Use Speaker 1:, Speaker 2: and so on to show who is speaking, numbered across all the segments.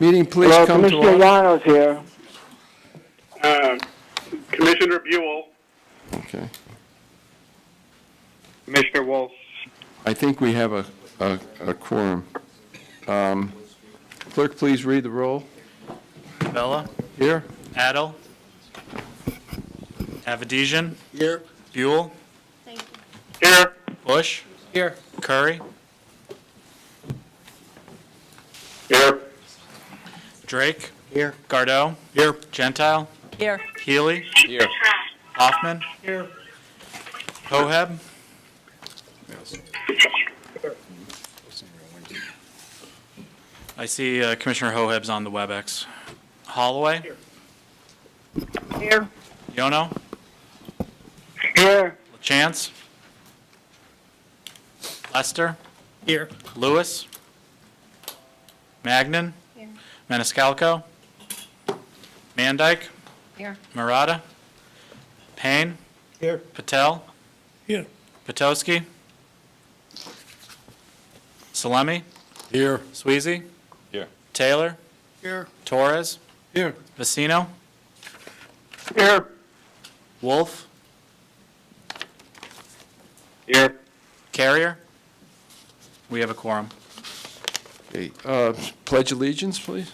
Speaker 1: Meeting, please
Speaker 2: Hello,
Speaker 1: come to
Speaker 2: Commissioner
Speaker 1: order.
Speaker 2: Llanos here.
Speaker 3: Commissioner Buell,
Speaker 1: Okay.
Speaker 3: Commissioner Wolf.
Speaker 1: I think we have a quorum. Clerk, please read the roll.
Speaker 4: Bella,
Speaker 1: Here?
Speaker 4: Adel, Avedisian,
Speaker 1: Here.
Speaker 4: Buell,
Speaker 3: Here.
Speaker 4: Bush,
Speaker 1: Here.
Speaker 4: Curry,
Speaker 3: Here.
Speaker 4: Drake,
Speaker 1: Here.
Speaker 4: Gardeau,
Speaker 1: Here.
Speaker 4: Gentile,
Speaker 5: Here.
Speaker 4: Healy,
Speaker 1: Here.
Speaker 4: Hoffman, Hoheb, I see Commissioner Hoheb's on the WebEx. Holloway,
Speaker 5: Here.
Speaker 4: Yono,
Speaker 2: Here.
Speaker 4: LaChance, Lester,
Speaker 1: Here.
Speaker 4: Lewis, Magnan,
Speaker 5: Here.
Speaker 4: Maniscalco, Mandyke,
Speaker 5: Here.
Speaker 4: Murata, Payne,
Speaker 1: Here.
Speaker 4: Patel,
Speaker 1: Here.
Speaker 4: Potowski, Salemi,
Speaker 1: Here.
Speaker 4: Sweezy,
Speaker 1: Here.
Speaker 4: Taylor,
Speaker 1: Here.
Speaker 4: Torres,
Speaker 1: Here.
Speaker 4: Vecino,
Speaker 2: Here.
Speaker 4: Wolf,
Speaker 3: Here.
Speaker 4: Carrier. We have a quorum.
Speaker 1: Okay, pledge allegiance, please.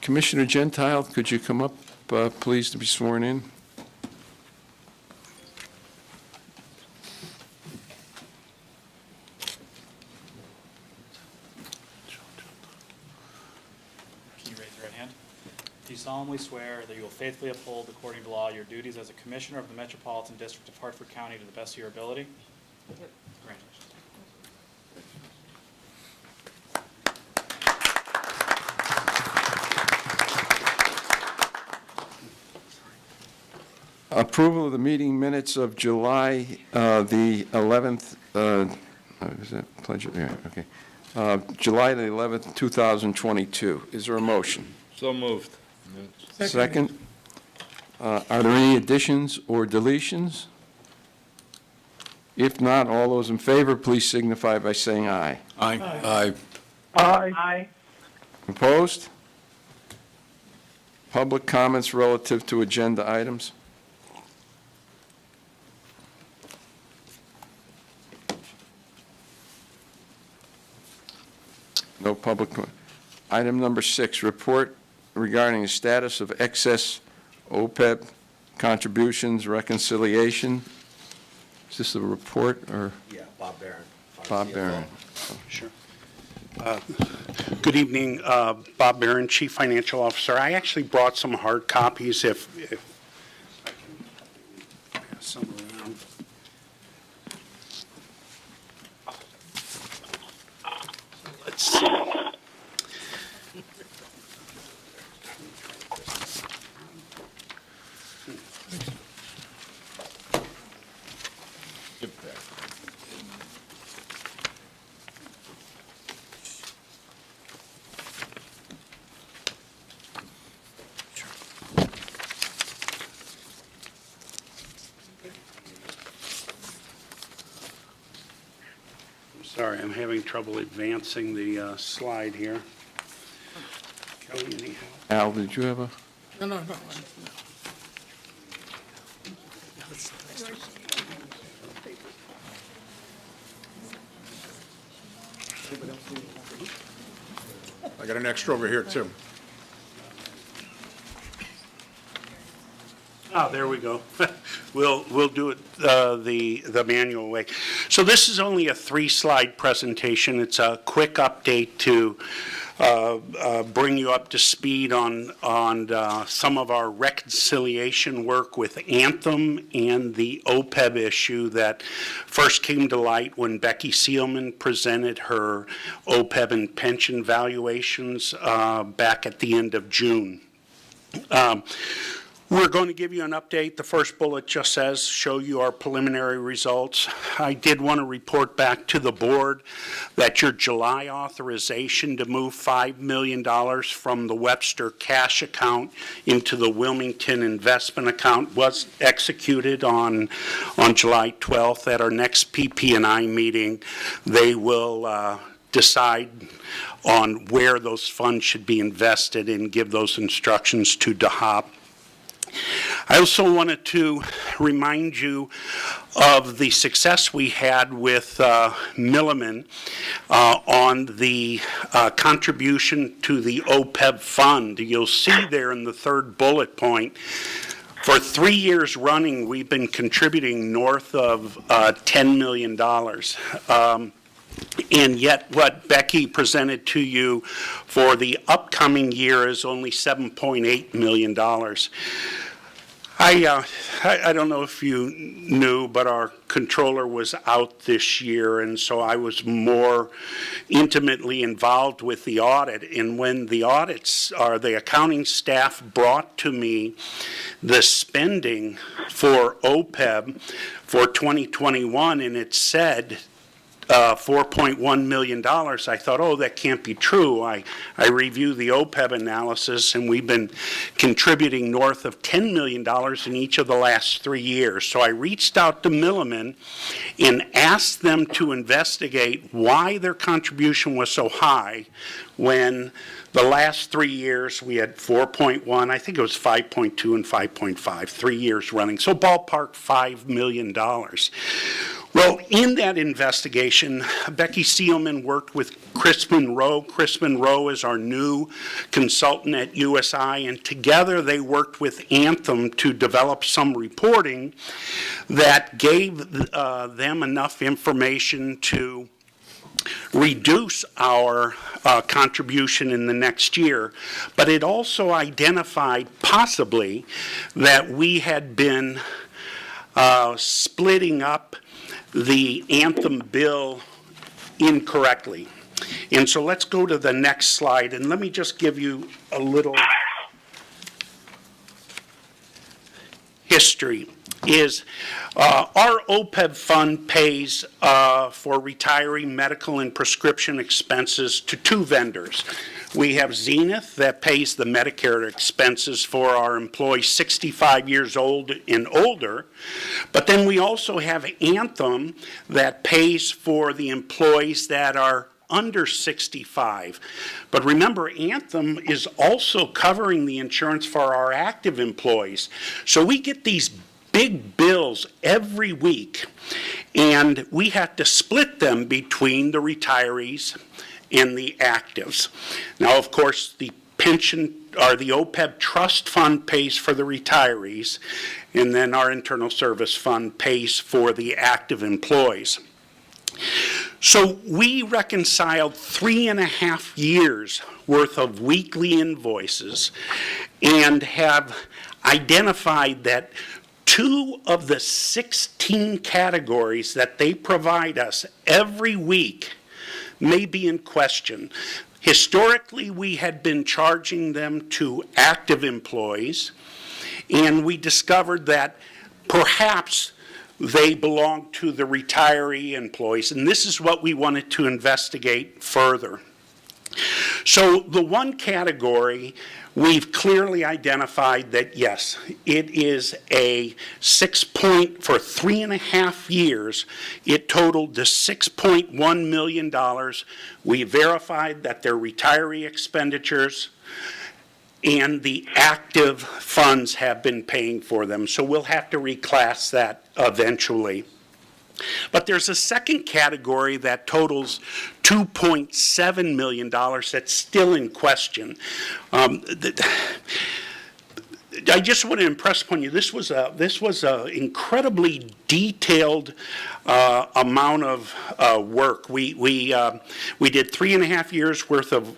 Speaker 1: Commissioner Gentile, could you come up, please, to be sworn in?
Speaker 4: Can you raise your right hand? Do you solemnly swear that you will faithfully uphold, according to law, your duties as a Commissioner of the Metropolitan District of Hartford County to the best of your ability? Congratulations.
Speaker 1: Approval of the meeting minutes of July the 11th, is that pledge? Yeah, okay. July the 11th, 2022. Is there a motion?
Speaker 6: So moved.
Speaker 1: Second. Are there any additions or deletions? If not, all those in favor, please signify by saying aye.
Speaker 6: Aye. Aye.
Speaker 2: Aye.
Speaker 1: Opposed? Public comments relative to agenda items? No public. Item number 6, report regarding the status of excess OPEB contributions reconciliation. Is this a report or?
Speaker 7: Yeah, Bob Barron.
Speaker 1: Bob Barron.
Speaker 7: Sure. Good evening, Bob Barron, Chief Financial Officer. I actually brought some hard copies if I can pass some around. Let's see. Sorry, I'm having trouble advancing the slide here. Kelly, any help?
Speaker 1: Al, did you have a?
Speaker 6: No. I got an extra over here, too.
Speaker 7: Oh, there we go. We'll do it the manual way. So this is only a 3-slide presentation. It's a quick update to bring you up to speed on some of our reconciliation work with Anthem and the OPEB issue that first came to light when Becky Seelman presented her OPEB and pension valuations back at the end of June. We're going to give you an update. The first bullet just says, show you our preliminary results. I did want to report back to the board that your July authorization to move $5 million from the Webster cash account into the Wilmington investment account was executed on July 12th. At our next PP&I meeting, they will decide on where those funds should be invested and give those instructions to DHOP. I also wanted to remind you of the success we had with Milliman on the contribution to the OPEB fund. You'll see there in the third bullet point, for 3 years running, we've been contributing north of $10 million. And yet what Becky presented to you for the upcoming year is only $7.8 million. I don't know if you knew, but our controller was out this year, and so I was more intimately involved with the audit. And when the audits, or the accounting staff brought to me the spending for OPEB for 2021, and it said $4.1 million, I thought, oh, that can't be true. I reviewed the OPEB analysis, and we've been contributing north of $10 million in each of the last 3 years. So I reached out to Milliman and asked them to investigate why their contribution was so high when the last 3 years we had 4.1, I think it was 5.2 and 5.5, 3 years running. So ballpark $5 million. Well, in that investigation, Becky Seelman worked with Chris Monroe. Chris Monroe is our new consultant at USI, and together they worked with Anthem to develop some reporting that gave them enough information to reduce our contribution in the next year. But it also identified possibly that we had been splitting up the Anthem bill incorrectly. And so let's go to the next slide, and let me just give you a little history. Our OPEB fund pays for retiree medical and prescription expenses to 2 vendors. We have Zenith that pays the Medicare expenses for our employees 65 years old and older, but then we also have Anthem that pays for the employees that are under 65. But remember, Anthem is also covering the insurance for our active employees. So we get these big bills every week, and we have to split them between the retirees and the actives. Now, of course, the pension, or the OPEB trust fund pays for the retirees, and then our internal service fund pays for the active employees. So we reconciled 3.5 years worth of weekly invoices and have identified that 2 of the 16 categories that they provide us every week may be in question. Historically, we had been charging them to active employees, and we discovered that perhaps they belong to the retiree employees, and this is what we wanted to investigate further. So the one category, we've clearly identified that, yes, it is a for 3.5 years, it totaled to $6.1 million. We verified that they're retiree expenditures, and the active funds have been paying for them. So we'll have to reclass that eventually. But there's a second category that totals $2.7 million that's still in question. I just want to impress upon you, this was a incredibly detailed amount of work. We did 3.5 years worth of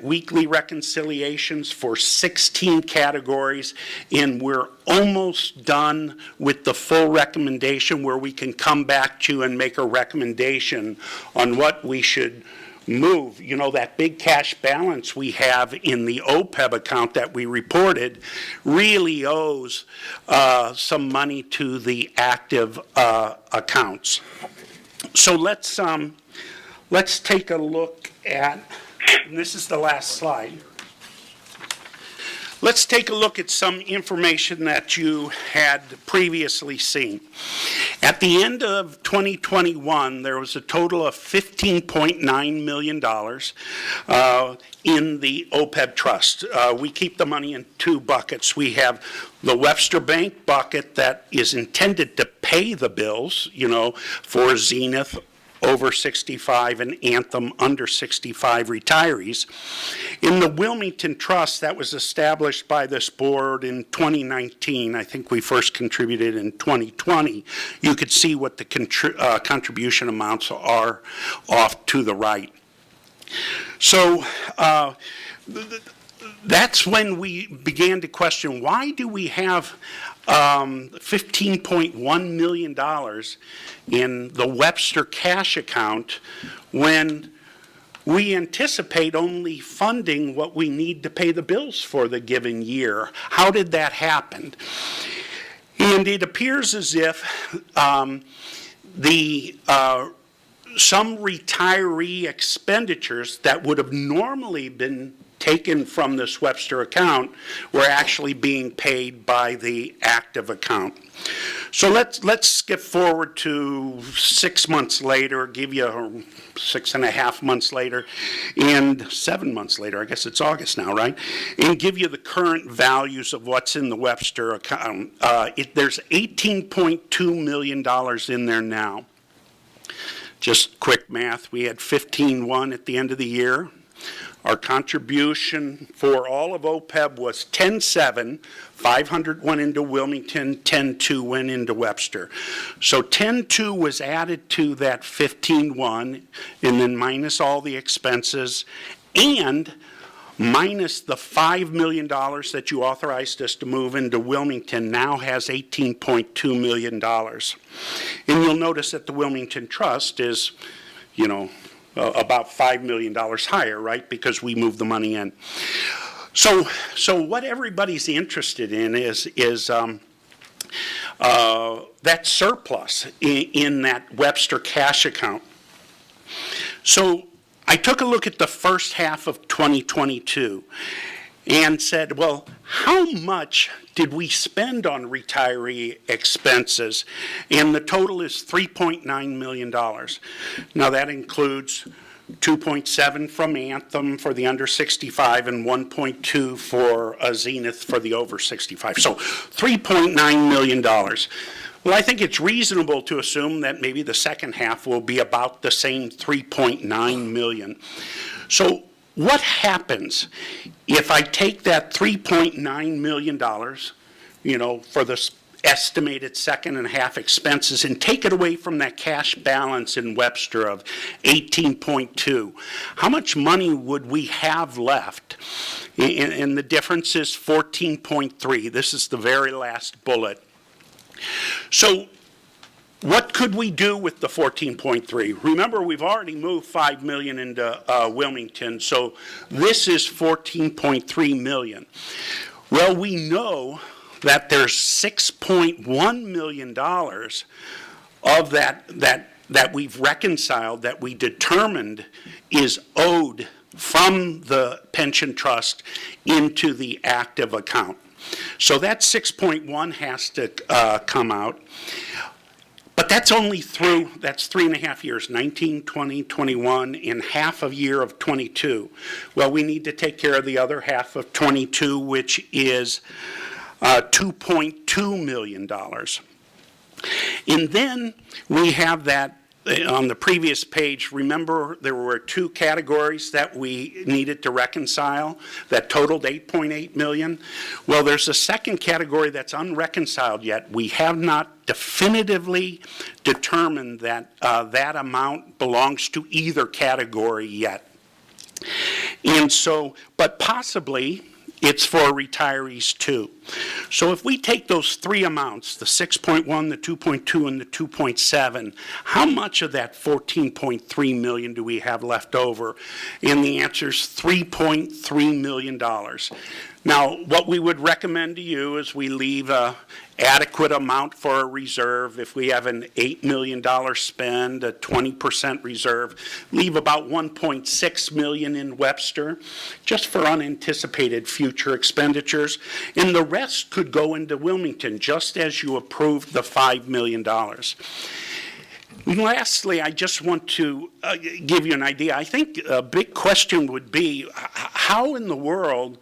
Speaker 7: weekly reconciliations for 16 categories, and we're almost done with the full recommendation where we can come back to you and make a recommendation on what we should move. You know, that big cash balance we have in the OPEB account that we reported really owes some money to the active accounts. So let's take a look at, and this is the last slide. Let's take a look at some information that you had previously seen. At the end of 2021, there was a total of $15.9 million in the OPEB trust. We keep the money in two buckets. We have the Webster Bank bucket that is intended to pay the bills, you know, for Zenith over 65 and Anthem under 65 retirees. In the Wilmington Trust that was established by this board in 2019, I think we first contributed in 2020, you could see what the contribution amounts are off to the right. So that's when we began to question, why do we have $15.1 million in the Webster cash account when we anticipate only funding what we need to pay the bills for the given year? How did that happen? And it appears as if some retiree expenditures that would have normally been taken from this Webster account were actually being paid by the active account. So let's skip forward to 6 months later, give you 6.5 months later, and 7 months later, I guess it's August now, right? And give you the current values of what's in the Webster account. There's $18.2 million in there now. Just quick math, we had 15.1 at the end of the year. Our contribution for all of OPEB was 10.7. 500 went into Wilmington, 10.2 went into Webster. So 10.2 was added to that 15.1, and then minus all the expenses, and minus the $5 million that you authorized us to move into Wilmington, now has $18.2 million. And you'll notice that the Wilmington Trust is, you know, about $5 million higher, right, because we moved the money in. So what everybody's interested in is that surplus in that Webster cash account. So I took a look at the first half of 2022 and said, well, how much did we spend on retiree expenses? And the total is $3.9 million. Now that includes 2.7 from Anthem for the under 65 and 1.2 for Zenith for the over 65. So $3.9 million. Well, I think it's reasonable to assume that maybe the second half will be about the same $3.9 million. So what happens if I take that $3.9 million, you know, for the estimated second and half expenses and take it away from that cash balance in Webster of 18.2? How much money would we have left? And the difference is 14.3. This is the very last bullet. So what could we do with the 14.3? Remember, we've already moved $5 million into Wilmington, so this is 14.3 million. Well, we know that there's $6.1 million of that we've reconciled, that we determined is owed from the pension trust into the active account. So that 6.1 has to come out. But that's only through, that's 3.5 years, 19, 20, 21, and half a year of 22. Well, we need to take care of the other half of 22, which is $2.2 million. And then we have that on the previous page. Remember, there were two categories that we needed to reconcile that totaled $8.8 million. Well, there's a second category that's unreconciled yet. We have not definitively determined that that amount belongs to either category yet. And so, but possibly, it's for retirees too. So if we take those three amounts, the 6.1, the 2.2, and the 2.7, how much of that 14.3 million do we have left over? And the answer is $3.3 million. Now, what we would recommend to you is we leave a adequate amount for a reserve. If we have an $8 million spend, a 20% reserve, leave about $1.6 million in Webster, just for unanticipated future expenditures, and the rest could go into Wilmington, just as you approved the $5 million. Lastly, I just want to give you an idea. I think a big question would be, how in the world,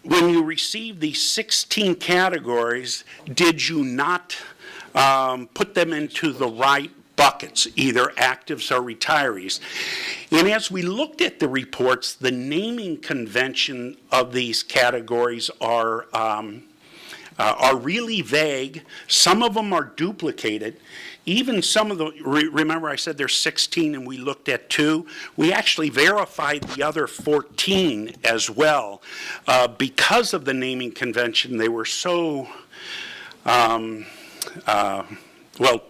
Speaker 7: when you received these 16 categories, did you not put them into the right buckets, either actives or retirees? And as we looked at the reports, the naming convention of these categories are really vague. Some of them are duplicated. Even some of the, remember I said there's 16 and we looked at 2? We actually verified the other 14 as well. Because of the naming convention, they were so,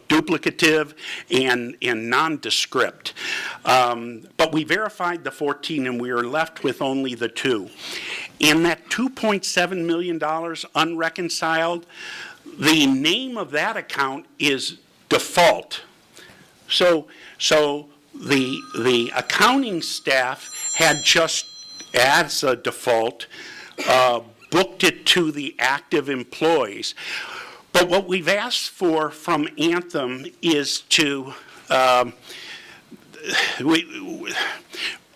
Speaker 7: duplicative and nondescript. But we verified the 14 and we were left with only the 2. And that $2.7 million unreconciled, the name of that account is default. So the accounting staff had just, as a default, booked it to the active employees. But what we've asked for from Anthem is to,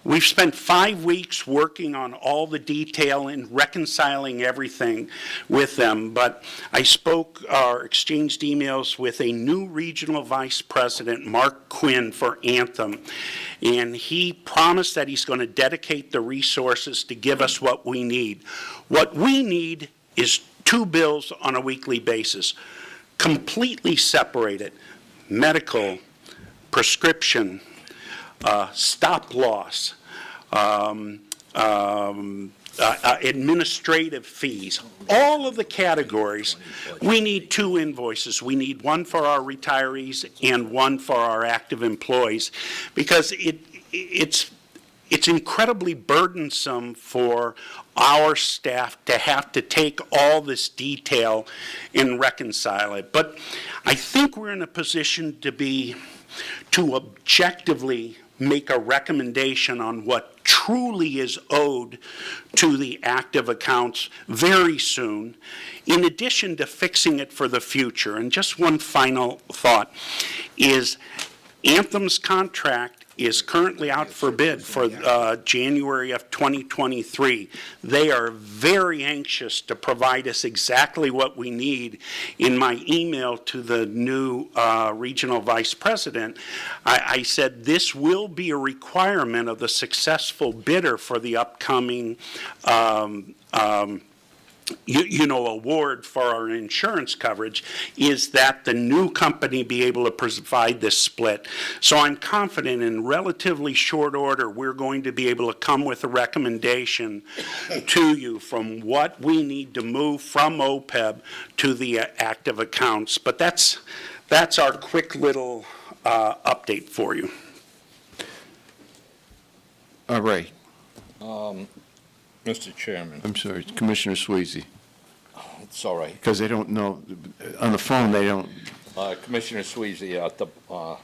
Speaker 7: we've spent 5 weeks working on all the detail and reconciling everything with them, but I spoke or exchanged emails with a new regional vice president, Mark Quinn, for Anthem, and he promised that he's going to dedicate the resources to give us what we need. What we need is 2 bills on a weekly basis, completely separated: medical, prescription, stop loss, administrative fees, all of the categories. We need 2 invoices. We need one for our retirees and one for our active employees, because it's incredibly burdensome for our staff to have to take all this detail and reconcile it. But I think we're in a position to objectively make a recommendation on what truly is owed to the active accounts very soon, in addition to fixing it for the future. And just one final thought is Anthem's contract is currently out for bid for January of 2023. They are very anxious to provide us exactly what we need. In my email to the new regional vice president, I said this will be a requirement of the successful bidder for the upcoming award for our insurance coverage, is that the new company be able to provide this split. So I'm confident in relatively short order we're going to be able to come with a recommendation to you from what we need to move from OPEB to the active accounts. But that's our quick little update for you.
Speaker 1: All right.
Speaker 5: Mr. Chairman,
Speaker 1: I'm sorry, Commissioner Sweezy,
Speaker 5: it's all right.
Speaker 1: because they don't know, on the phone, they don't.
Speaker 5: Commissioner Sweezy,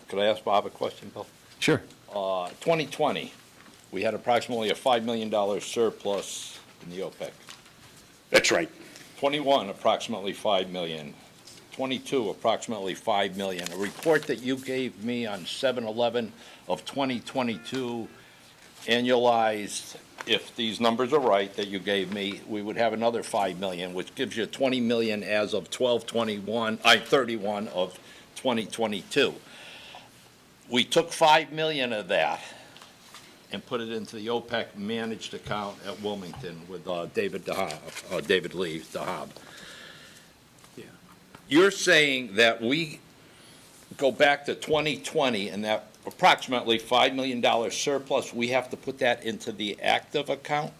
Speaker 5: could I ask Bob a question, Bill?
Speaker 1: Sure.
Speaker 5: 2020, we had approximately a $5 million surplus in the OPEC.
Speaker 7: That's right.
Speaker 5: 21, approximately $5 million. 22, approximately $5 million. A report that you gave me on 7/11 of 2022, annualized, if these numbers are right that you gave me, we would have another $5 million, which gives you $20 million as of 31 of 2022. We took $5 million of that and put it into the OPEC managed account at Wilmington with David Lee Dahab.
Speaker 7: Yeah.
Speaker 5: You're saying that we go back to 2020 and that approximately $5 million surplus, we have to put that into the active account?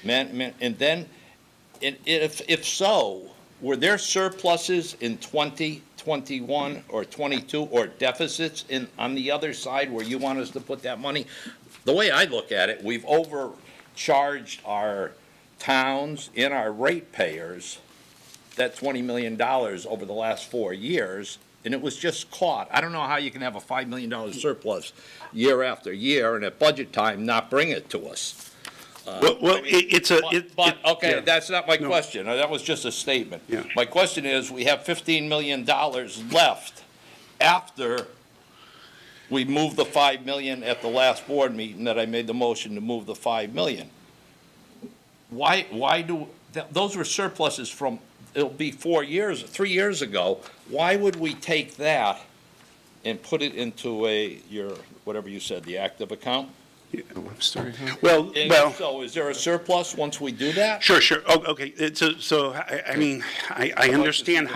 Speaker 5: And then, if so, were there surpluses in 2021 or 22 or deficits on the other side where you want us to put that money? The way I look at it, we've overcharged our towns and our ratepayers that $20 million over the last 4 years, and it was just caught. I don't know how you can have a $5 million surplus year after year and at budget time not bring it to us. Okay,
Speaker 7: yeah.
Speaker 5: that's not my
Speaker 7: No.
Speaker 5: question. That was just a statement.
Speaker 7: Yeah.
Speaker 5: My question is, we have $15 million left after we moved the 5 million at the last board meeting that I made the motion to move the 5 million. Why those were surpluses from, it'll be 3 years ago. Why would we take that and put it into whatever you said, the active account?
Speaker 7: Well,
Speaker 5: And so is there a surplus once we do that?
Speaker 7: sure. Oh, okay. I mean, I understand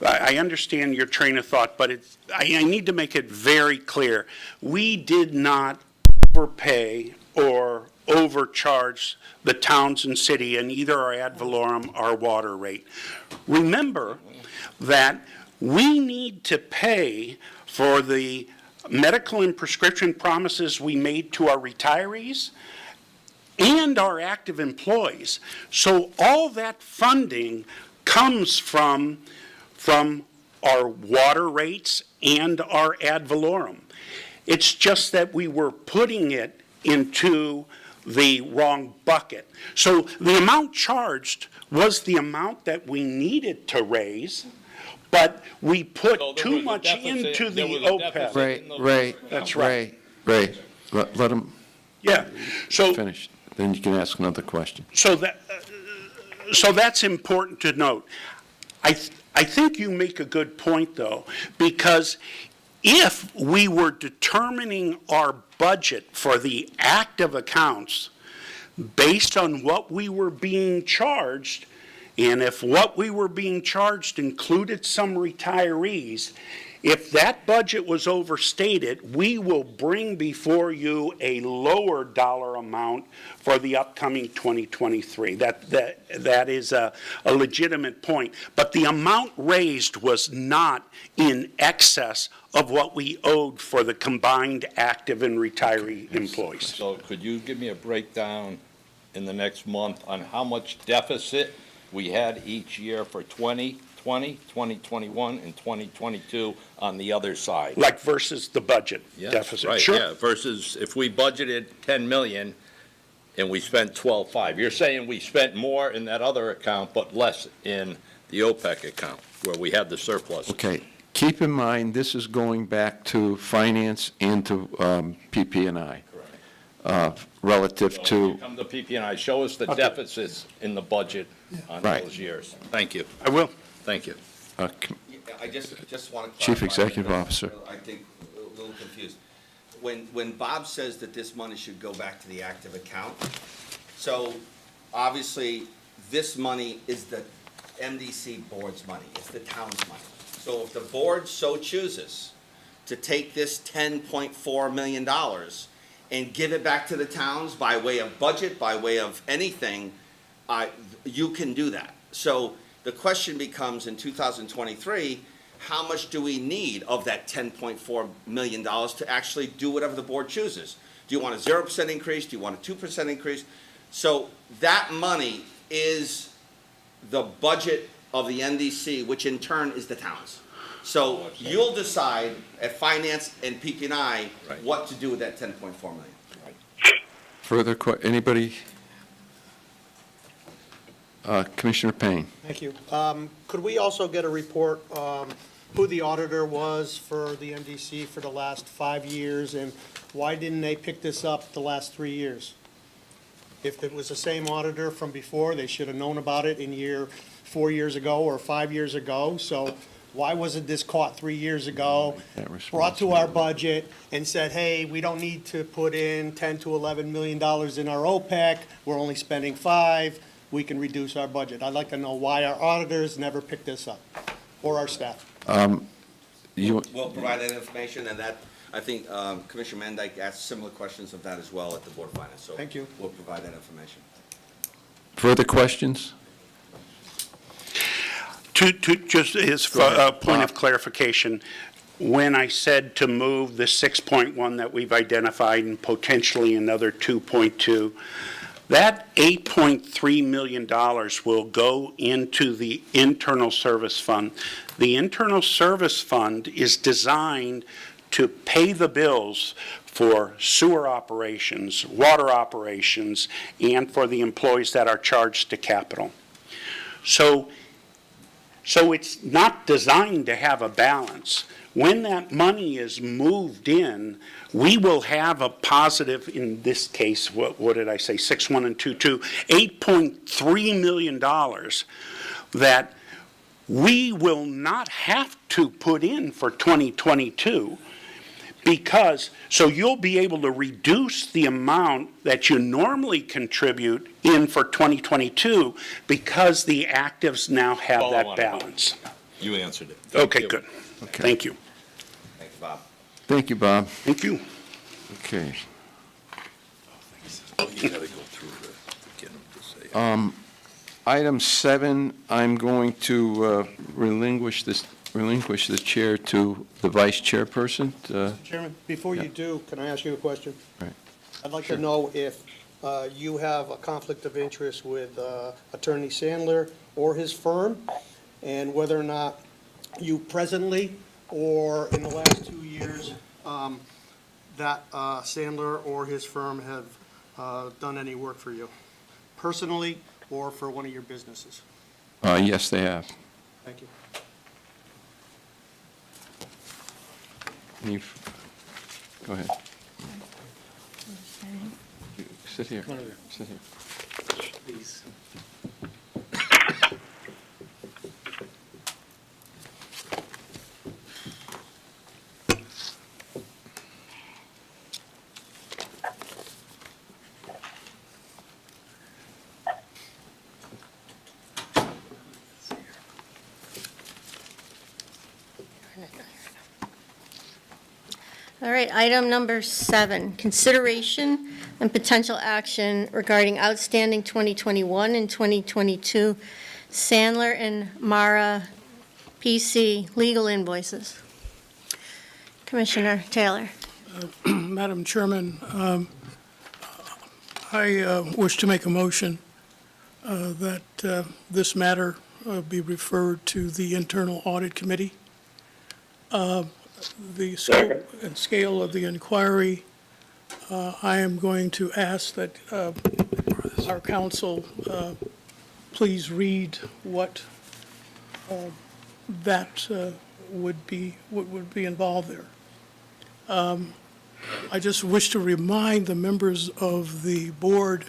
Speaker 7: I understand your train of thought, but I need to make it very clear. We did not overpay or overcharge the towns and city in either our ad valorem or water rate. Remember that we need to pay for the medical and prescription promises we made to our retirees and our active employees. So all that funding comes from our water rates and our ad valorem. It's just that we were putting it into the wrong bucket. So the amount charged was the amount that we needed to raise, but we put
Speaker 5: So there
Speaker 7: too
Speaker 5: was a
Speaker 7: much
Speaker 5: deficit-
Speaker 7: into the
Speaker 5: there was a
Speaker 7: OPEB.
Speaker 5: deficit.
Speaker 1: Ray,
Speaker 7: That's right.
Speaker 1: Ray, let him
Speaker 7: Yeah, so,
Speaker 1: finish, then you can ask another question.
Speaker 7: so that's important to note. I think you make a good point, though, because if we were determining our budget for the active accounts based on what we were being charged, and if what we were being charged included some retirees, if that budget was overstated, we will bring before you a lower dollar amount for the upcoming 2023. That is a legitimate point. But the amount raised was not in excess of what we owed for the combined active and retiree employees.
Speaker 5: So could you give me a breakdown in the next month on how much deficit we had each year for 2020, 2021, and 2022 on the other side?
Speaker 7: Like versus the budget
Speaker 5: Yes,
Speaker 7: deficit.
Speaker 5: right,
Speaker 7: Sure.
Speaker 5: yeah, versus if we budgeted 10 million and we spent 12.5. You're saying we spent more in that other account, but less in the OPEC account, where we had the surplus.
Speaker 1: Okay, keep in mind, this is going back to finance and to PP&I, relative
Speaker 5: So
Speaker 1: to,
Speaker 5: when you come to PP&I, show us the deficits in the budget on
Speaker 1: Right.
Speaker 5: those years. Thank you,
Speaker 7: I will.
Speaker 5: thank you.
Speaker 8: I just want to clarify.
Speaker 1: Chief Executive Officer.
Speaker 8: I think a little confused. When Bob says that this money should go back to the active account, so obviously, this money is the MDC board's money, it's the town's money. So if the board so chooses to take this $10.4 million and give it back to the towns by way of budget, by way of anything, you can do that. So the question becomes, in 2023, how much do we need of that $10.4 million to actually do whatever the board chooses? Do you want a 0% increase? Do you want a 2% increase? So that money is the budget of the MDC, which in turn is the town's. So you'll decide at finance and PP&I
Speaker 5: Right.
Speaker 8: what to do with that $10.4 million.
Speaker 1: further, anybody? Commissioner Payne.
Speaker 9: Thank you. Could we also get a report, who the auditor was for the MDC for the last 5 years, and why didn't they pick this up the last 3 years? If it was the same auditor from before, they should have known about it in 4 years ago or 5 years ago. So why wasn't this caught 3 years ago, brought to our budget, and said, hey, we don't need to put in $10 to $11 million in our OPEC, we're only spending 5, we can reduce our budget. I'd like to know why our auditors never picked this up, or our staff.
Speaker 1: You,
Speaker 8: We'll provide that information, and that, I think Commissioner Mandyke asked similar questions of that as well at the Board of Finance. So
Speaker 9: Thank you.
Speaker 8: we'll provide that information.
Speaker 1: Further questions?
Speaker 7: Just as
Speaker 1: Go ahead.
Speaker 7: a point of clarification, when I said to move the 6.1 that we've identified and potentially another 2.2, that $8.3 million will go into the internal service fund. The internal service fund is designed to pay the bills for sewer operations, water operations, and for the employees that are charged to capital. So it's not designed to have a balance. When that money is moved in, we will have a positive, in this case, what did I say, 6.1 and 2.2, $8.3 million that we will not have to put in for 2022 because, so you'll be able to reduce the amount that you normally contribute in for 2022 because the actives now have
Speaker 5: All I
Speaker 7: that
Speaker 5: wanted to know.
Speaker 7: balance.
Speaker 5: You answered it. Thank
Speaker 7: Okay,
Speaker 5: you.
Speaker 7: good.
Speaker 1: Okay.
Speaker 7: Thank you.
Speaker 8: Thanks, Bob.
Speaker 1: Thank you, Bob.
Speaker 7: Thank you.
Speaker 1: Okay.
Speaker 5: You gotta go through to get him to say.
Speaker 1: Item 7, I'm going to relinquish the chair to the vice chairperson.
Speaker 9: Chairman, before you do, can I ask you a question?
Speaker 1: Right.
Speaker 9: I'd like to know if you have a conflict of interest with Attorney Sandler or his firm, and whether or not you presently or in the last 2 years that Sandler or his firm have done any work for you, personally or for one of your businesses.
Speaker 1: Yes, they have.
Speaker 9: Thank you.
Speaker 1: Go ahead. Sit here. Sit here.
Speaker 10: All right, item number 7, consideration and potential action regarding outstanding 2021 and 2022 Sandler and Mara PC legal invoices. Commissioner Taylor.
Speaker 11: Madam Chairman, I wish to make a motion that this matter be referred to the Internal Audit Committee. The scope and scale of the inquiry, I am going to ask that our counsel please read what that would be involved there. I just wish to remind the members of the board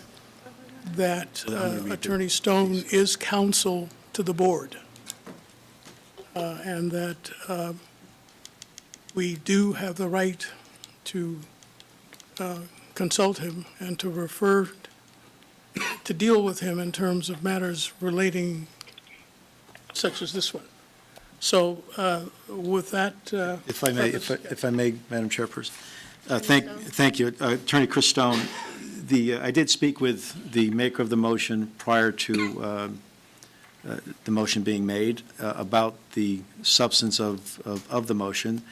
Speaker 11: that Attorney Stone is counsel to the board, and that we do have the right to consult him and to refer, to deal with him in terms of matters relating such as this one. So with that.
Speaker 12: If I may, Madam Chairperson. Thank you. Attorney Chris Stone, I did speak with the maker of the motion prior to the motion being made about the substance of the motion.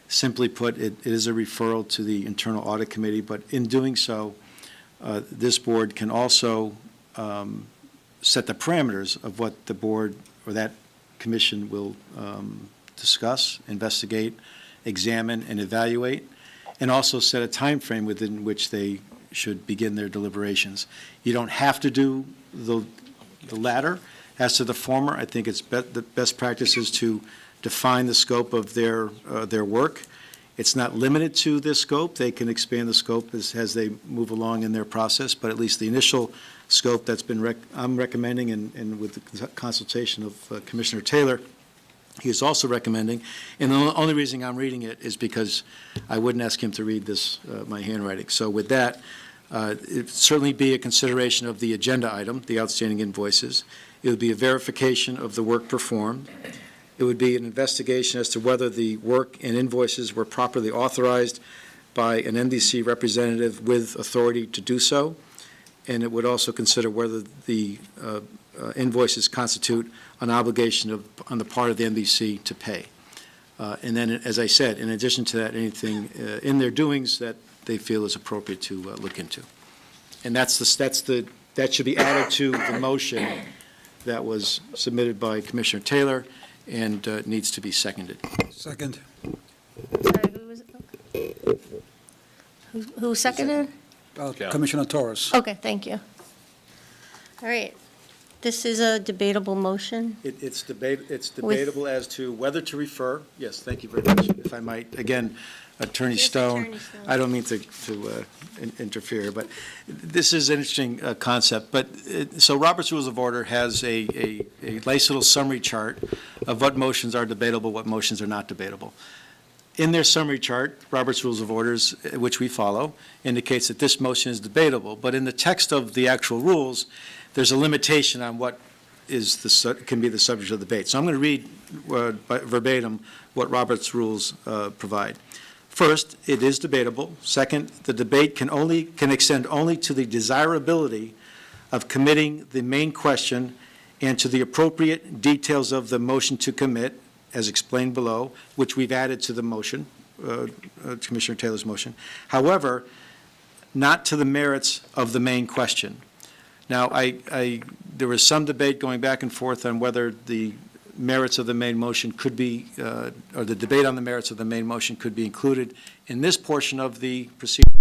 Speaker 12: Simply put, it is a referral to the Internal Audit Committee, but in doing so, this board can also set the parameters of what the board or that commission will discuss, investigate, examine, and evaluate, and also set a time frame within which they should begin their deliberations. You don't have to do the latter. As to the former, I think it's the best practice is to define the scope of their work. It's not limited to this scope. They can expand the scope as they move along in their process, but at least the initial scope that's been I'm recommending, and with the consultation of Commissioner Taylor, he is also recommending, and the only reason I'm reading it is because I wouldn't ask him to read this, my handwriting. So with that, it would certainly be a consideration of the agenda item, the outstanding invoices. It would be a verification of the work performed. It would be an investigation as to whether the work and invoices were properly authorized by an MDC representative with authority to do so. and it would also consider whether the invoices constitute an obligation on the part of the MDC to pay. And then, as I said, in addition to that, anything in their doings that they feel is appropriate to look into. And that should be added to the motion that was submitted by Commissioner Taylor and needs to be seconded.
Speaker 6: Second.
Speaker 10: Sorry, who was, who seconded?
Speaker 6: Commissioner Torres.
Speaker 10: Okay, thank you. All right. This is a debatable motion.
Speaker 12: It's debatable as to whether to refer. Yes, thank you very much. If I might, again, Attorney
Speaker 10: Yes,
Speaker 12: Stone,
Speaker 10: Attorney Stone.
Speaker 12: I don't mean to interfere, but this is an interesting concept. But, so Robert's Rules of Order has a nice little summary chart of what motions are debatable, what motions are not debatable. In their summary chart, Robert's Rules of Orders, which we follow, indicates that this motion is debatable. But in the text of the actual rules, there's a limitation on what can be the subject of debate. So I'm going to read verbatim what Robert's Rules provide. First, it is debatable. Second, the debate can extend only to the desirability of committing the main question and to the appropriate details of the motion to commit, as explained below, which we've added to the motion, Commissioner Taylor's motion. However, not to the merits of the main question. Now, there was some debate going back and forth on whether the merits of the main motion could be, or the debate on the merits of the main motion could be included in this portion of the proceeding.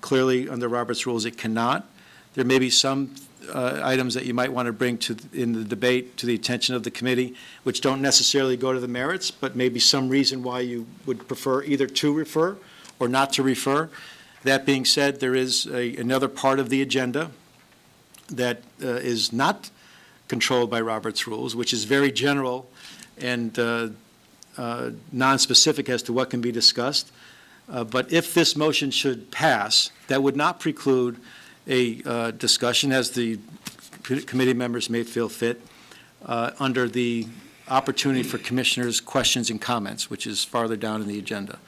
Speaker 12: Clearly, under Robert's Rules, it cannot. There may be some items that you might want to bring in the debate to the attention of the committee, which don't necessarily go to the merits, but maybe some reason why you would prefer either to refer or not to refer. That being said, there is another part of the agenda that is not controlled by Robert's Rules, which is very general and nonspecific as to what can be discussed. But if this motion should pass, that would not preclude a discussion, as the committee members may feel fit, under the opportunity for commissioners' questions and comments, which is farther down in the agenda.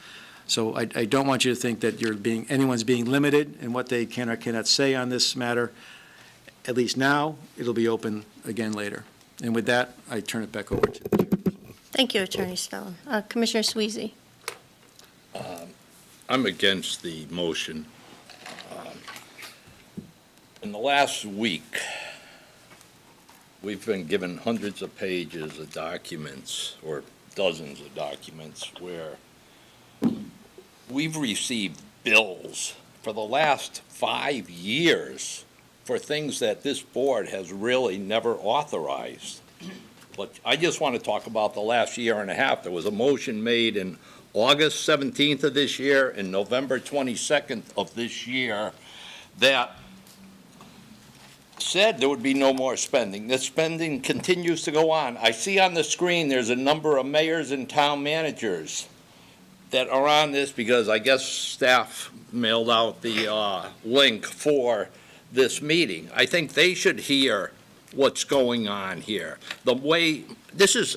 Speaker 12: So I don't want you to think that anyone's being limited in what they can or cannot say on this matter. At least now, it'll be open again later. And with that, I turn it back over to the chair.
Speaker 10: Thank you, Attorney Stone. Commissioner Sweezy.
Speaker 5: I'm against the motion. In the last week, we've been given hundreds of pages of documents, or dozens of documents, where we've received bills for the last 5 years for things that this board has really never authorized. But I just want to talk about the last year and a half. There was a motion made in August 17th of this year and November 22nd of this year that said there would be no more spending. The spending continues to go on. I see on the screen there's a number of mayors and town managers that are on this because I guess staff mailed out the link for this meeting. I think they should hear what's going on here. The way,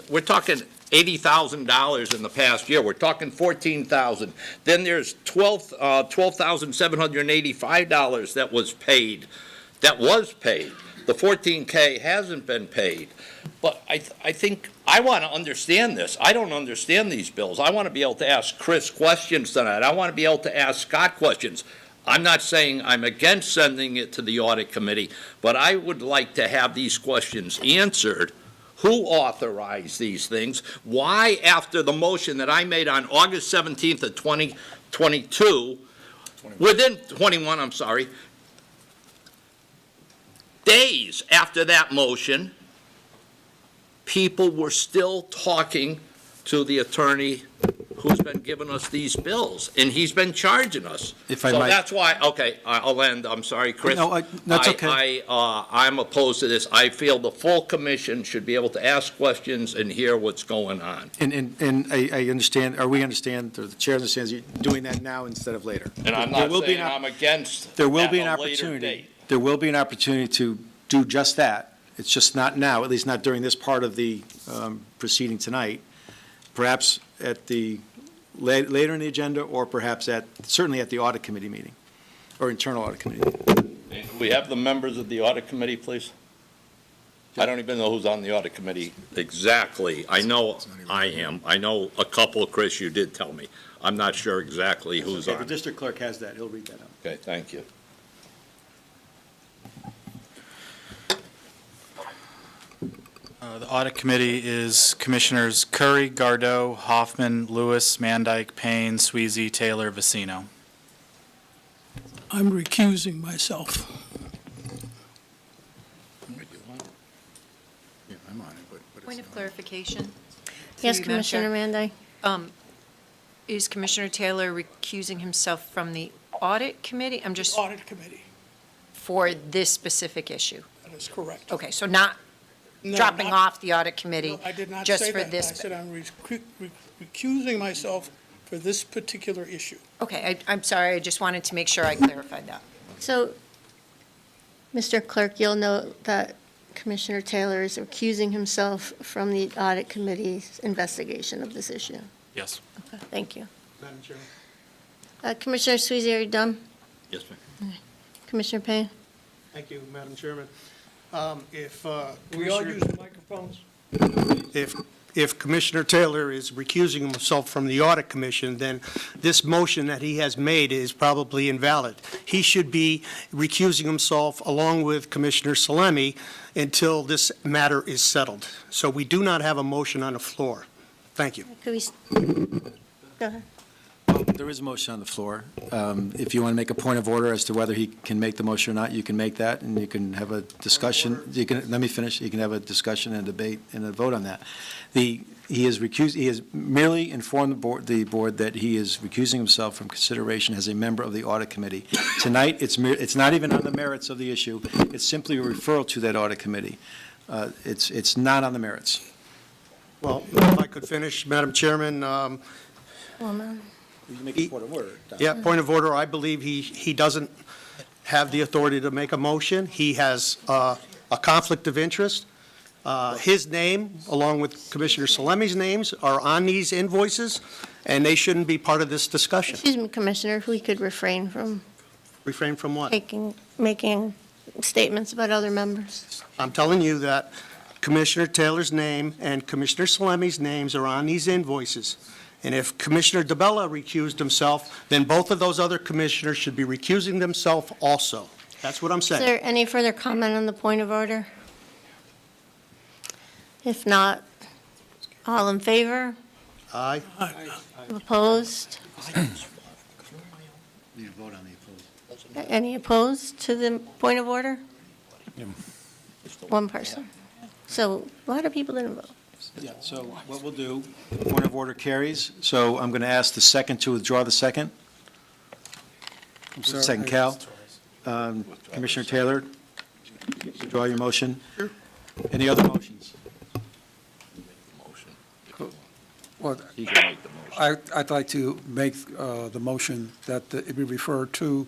Speaker 5: we're talking $80,000 in the past year. We're talking $14,000. Then there's $12,785 that was paid. The $14K hasn't been paid. But I think I want to understand this. I don't understand these bills. I want to be able to ask Chris questions tonight. I want to be able to ask Scott questions. I'm not saying I'm against sending it to the audit committee, but I would like to have these questions answered. Who authorized these things? Why, after the motion that I made on August 17th of 2022, within 21, I'm sorry, days after that motion, people were still talking to the attorney who's been giving us these bills, and he's been charging us.
Speaker 12: If I
Speaker 5: so
Speaker 12: might-
Speaker 5: that's why, okay, I'll end. I'm sorry, Chris.
Speaker 12: No, that's okay.
Speaker 5: I'm opposed to this. I feel the full commission should be able to ask questions and hear what's going on.
Speaker 12: And I understand, or we understand, or the chair understands, you're doing that now instead of later.
Speaker 5: And I'm
Speaker 12: There
Speaker 5: not
Speaker 12: will be
Speaker 5: saying
Speaker 12: an op-
Speaker 5: I'm against
Speaker 12: There will be an
Speaker 5: at a later
Speaker 12: opportunity.
Speaker 5: date.
Speaker 12: There will be an opportunity to do just that. It's just not now, at least not during this part of the proceeding tonight. Perhaps at the, later in the agenda, or perhaps certainly at the audit committee meeting, or internal audit committee meeting.
Speaker 5: We have the members of the audit committee, please? I don't even know who's on the audit committee exactly. I know I am. I know a couple, Chris, you did tell me. I'm not sure exactly who's
Speaker 12: Okay, the
Speaker 5: on.
Speaker 12: district clerk has that. He'll read that out.
Speaker 5: Okay, thank you.
Speaker 4: The audit committee is Commissioners Curry, Gardeau, Hoffman, Lewis, Mandyke, Payne, Sweezy, Taylor, Vecino.
Speaker 11: I'm recusing myself.
Speaker 13: Point of clarification.
Speaker 10: Yes,
Speaker 13: Through you, Madam Chair.
Speaker 10: Commissioner Manday?
Speaker 13: Is Commissioner Taylor recusing himself from the audit committee? I'm just,
Speaker 11: Audit committee,
Speaker 13: for this specific issue?
Speaker 11: that is correct.
Speaker 13: Okay, so not
Speaker 11: No,
Speaker 13: dropping
Speaker 11: not-
Speaker 13: off the audit committee
Speaker 11: No, I did not
Speaker 13: just
Speaker 11: say
Speaker 13: for
Speaker 11: that.
Speaker 13: this?
Speaker 11: I said I'm recusing myself for this particular issue.
Speaker 13: Okay, I'm sorry, I just wanted to make sure I clarified that.
Speaker 10: So, Mr. Clerk, you'll note that Commissioner Taylor is recusing himself from the Audit Committee's investigation of this issue.
Speaker 4: Yes.
Speaker 10: Okay, thank you.
Speaker 9: Madam Chairman.
Speaker 10: Commissioner Sweezy, are you done?
Speaker 5: Yes, ma'am.
Speaker 10: Commissioner Payne?
Speaker 9: Thank you, Madam Chairman. If
Speaker 2: We all
Speaker 9: Commissioner-
Speaker 2: use the microphones?
Speaker 9: If Commissioner Taylor is recusing himself from the Audit Commission, then this motion that he has made is probably invalid. He should be recusing himself along with Commissioner Salemi until this matter is settled. So we do not have a motion on the floor. Thank you.
Speaker 10: Could we, go ahead.
Speaker 12: There is a motion on the floor. If you want to make a point of order as to whether he can make the motion or not, you can make that, and you can have a discussion. You can, let me finish. You can have a discussion and debate and a vote on that. He is recused, he has merely informed the board that he is recusing himself from consideration as a member of the audit committee. Tonight, it's not even on the merits of the issue. It's simply a referral to that audit committee. It's not on the merits.
Speaker 9: Well, if I could finish, Madam Chairman,
Speaker 10: Well, no.
Speaker 12: You can make a point of order.
Speaker 9: yeah, point of order, I believe he doesn't have the authority to make a motion. He has a conflict of interest. His name, along with Commissioner Salemi's names, are on these invoices, and they shouldn't be part of this discussion.
Speaker 10: Excuse me, Commissioner, if we could refrain from
Speaker 9: Refrain from what?
Speaker 10: making statements about other members.
Speaker 9: I'm telling you that Commissioner Taylor's name and Commissioner Salemi's names are on these invoices. And if Commissioner DeBella recused himself, then both of those other commissioners should be recusing themselves also. That's what I'm
Speaker 10: Is
Speaker 9: saying.
Speaker 10: there any further comment on the point of order? If not, all in favor?
Speaker 9: Aye.
Speaker 10: Opposed?
Speaker 12: Need to vote on the opposed.
Speaker 10: Any opposed to the point of order? One person. So a lot of people didn't vote.
Speaker 12: Yeah, so what we'll do, point of order carries. So I'm going to ask the second to withdraw the second.
Speaker 6: I'm sorry.
Speaker 12: Second, Cal. Commissioner Taylor, withdraw your motion.
Speaker 9: Sure.
Speaker 12: Any other motions?
Speaker 6: Well,
Speaker 5: He can make the motion.
Speaker 6: I'd like to make the motion that it be referred to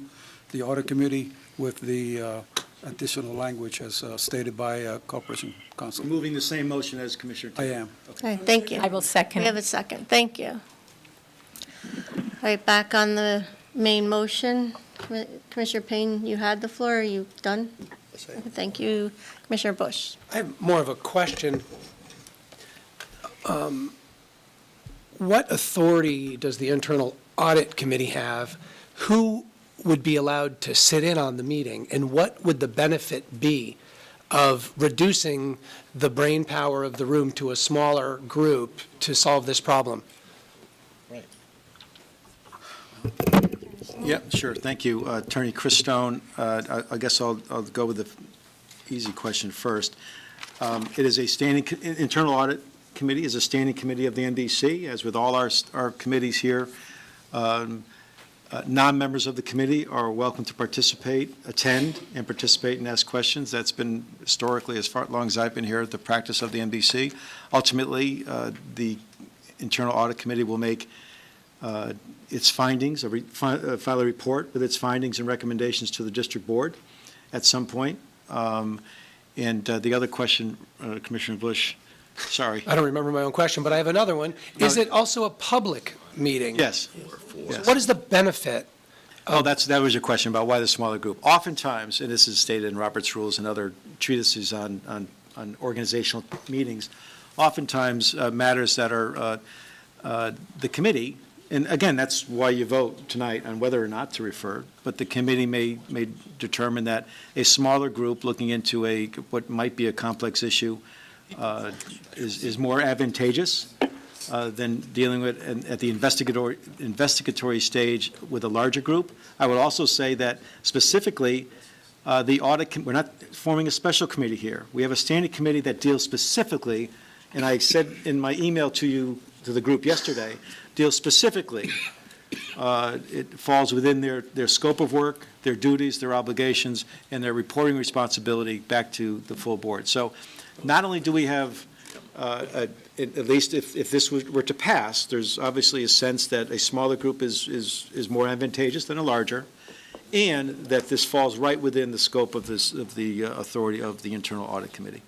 Speaker 6: the audit committee with the additional language as stated by Corporation Counsel.
Speaker 12: Moving the same motion as Commissioner Taylor.
Speaker 6: I am.
Speaker 10: Okay, thank you.
Speaker 13: I will second.
Speaker 10: We have a second. Thank you. All right, back on the main motion. Commissioner Payne, you had the floor. Are you done? Okay, thank you. Commissioner Bush.
Speaker 2: I have more of a question. What authority does the Internal Audit Committee have? Who would be allowed to sit in on the meeting? And what would the benefit be of reducing the brain power of the room to a smaller group to solve this problem?
Speaker 12: Yeah, sure, thank you. Attorney Chris Stone, I guess I'll go with the easy question first. It is a standing, Internal Audit Committee is a standing committee of the MDC, as with all our committees here. Non-members of the committee are welcome to attend and participate and ask questions. That's been historically, as long as I've been here, the practice of the MDC. Ultimately, the Internal Audit Committee will make its findings, file a report with its findings and recommendations to the district board at some point. And the other question, Commissioner Bush, sorry.
Speaker 2: I don't remember my own question, but I have another one. Is it also a public meeting?
Speaker 12: Yes. Yes.
Speaker 2: What is the benefit
Speaker 12: Oh, that was your question about why the smaller group. Oftentimes, and this is stated in Robert's Rules and other treatises on organizational meetings, oftentimes matters that are the committee, and again, that's why you vote tonight on whether or not to refer, but the committee may determine that a smaller group looking into what might be a complex issue is more advantageous than dealing with at the investigatory stage with a larger group. I would also say that specifically, the audit, we're not forming a special committee here. We have a standing committee that deals specifically, and I said in my email to the group yesterday, deals specifically, it falls within their scope of work, their duties, their obligations, and their reporting responsibility back to the full board. So not only do we have at least if this were to pass, there's obviously a sense that a smaller group is more advantageous than a larger, and that this falls right within the scope of the authority of the Internal Audit Committee.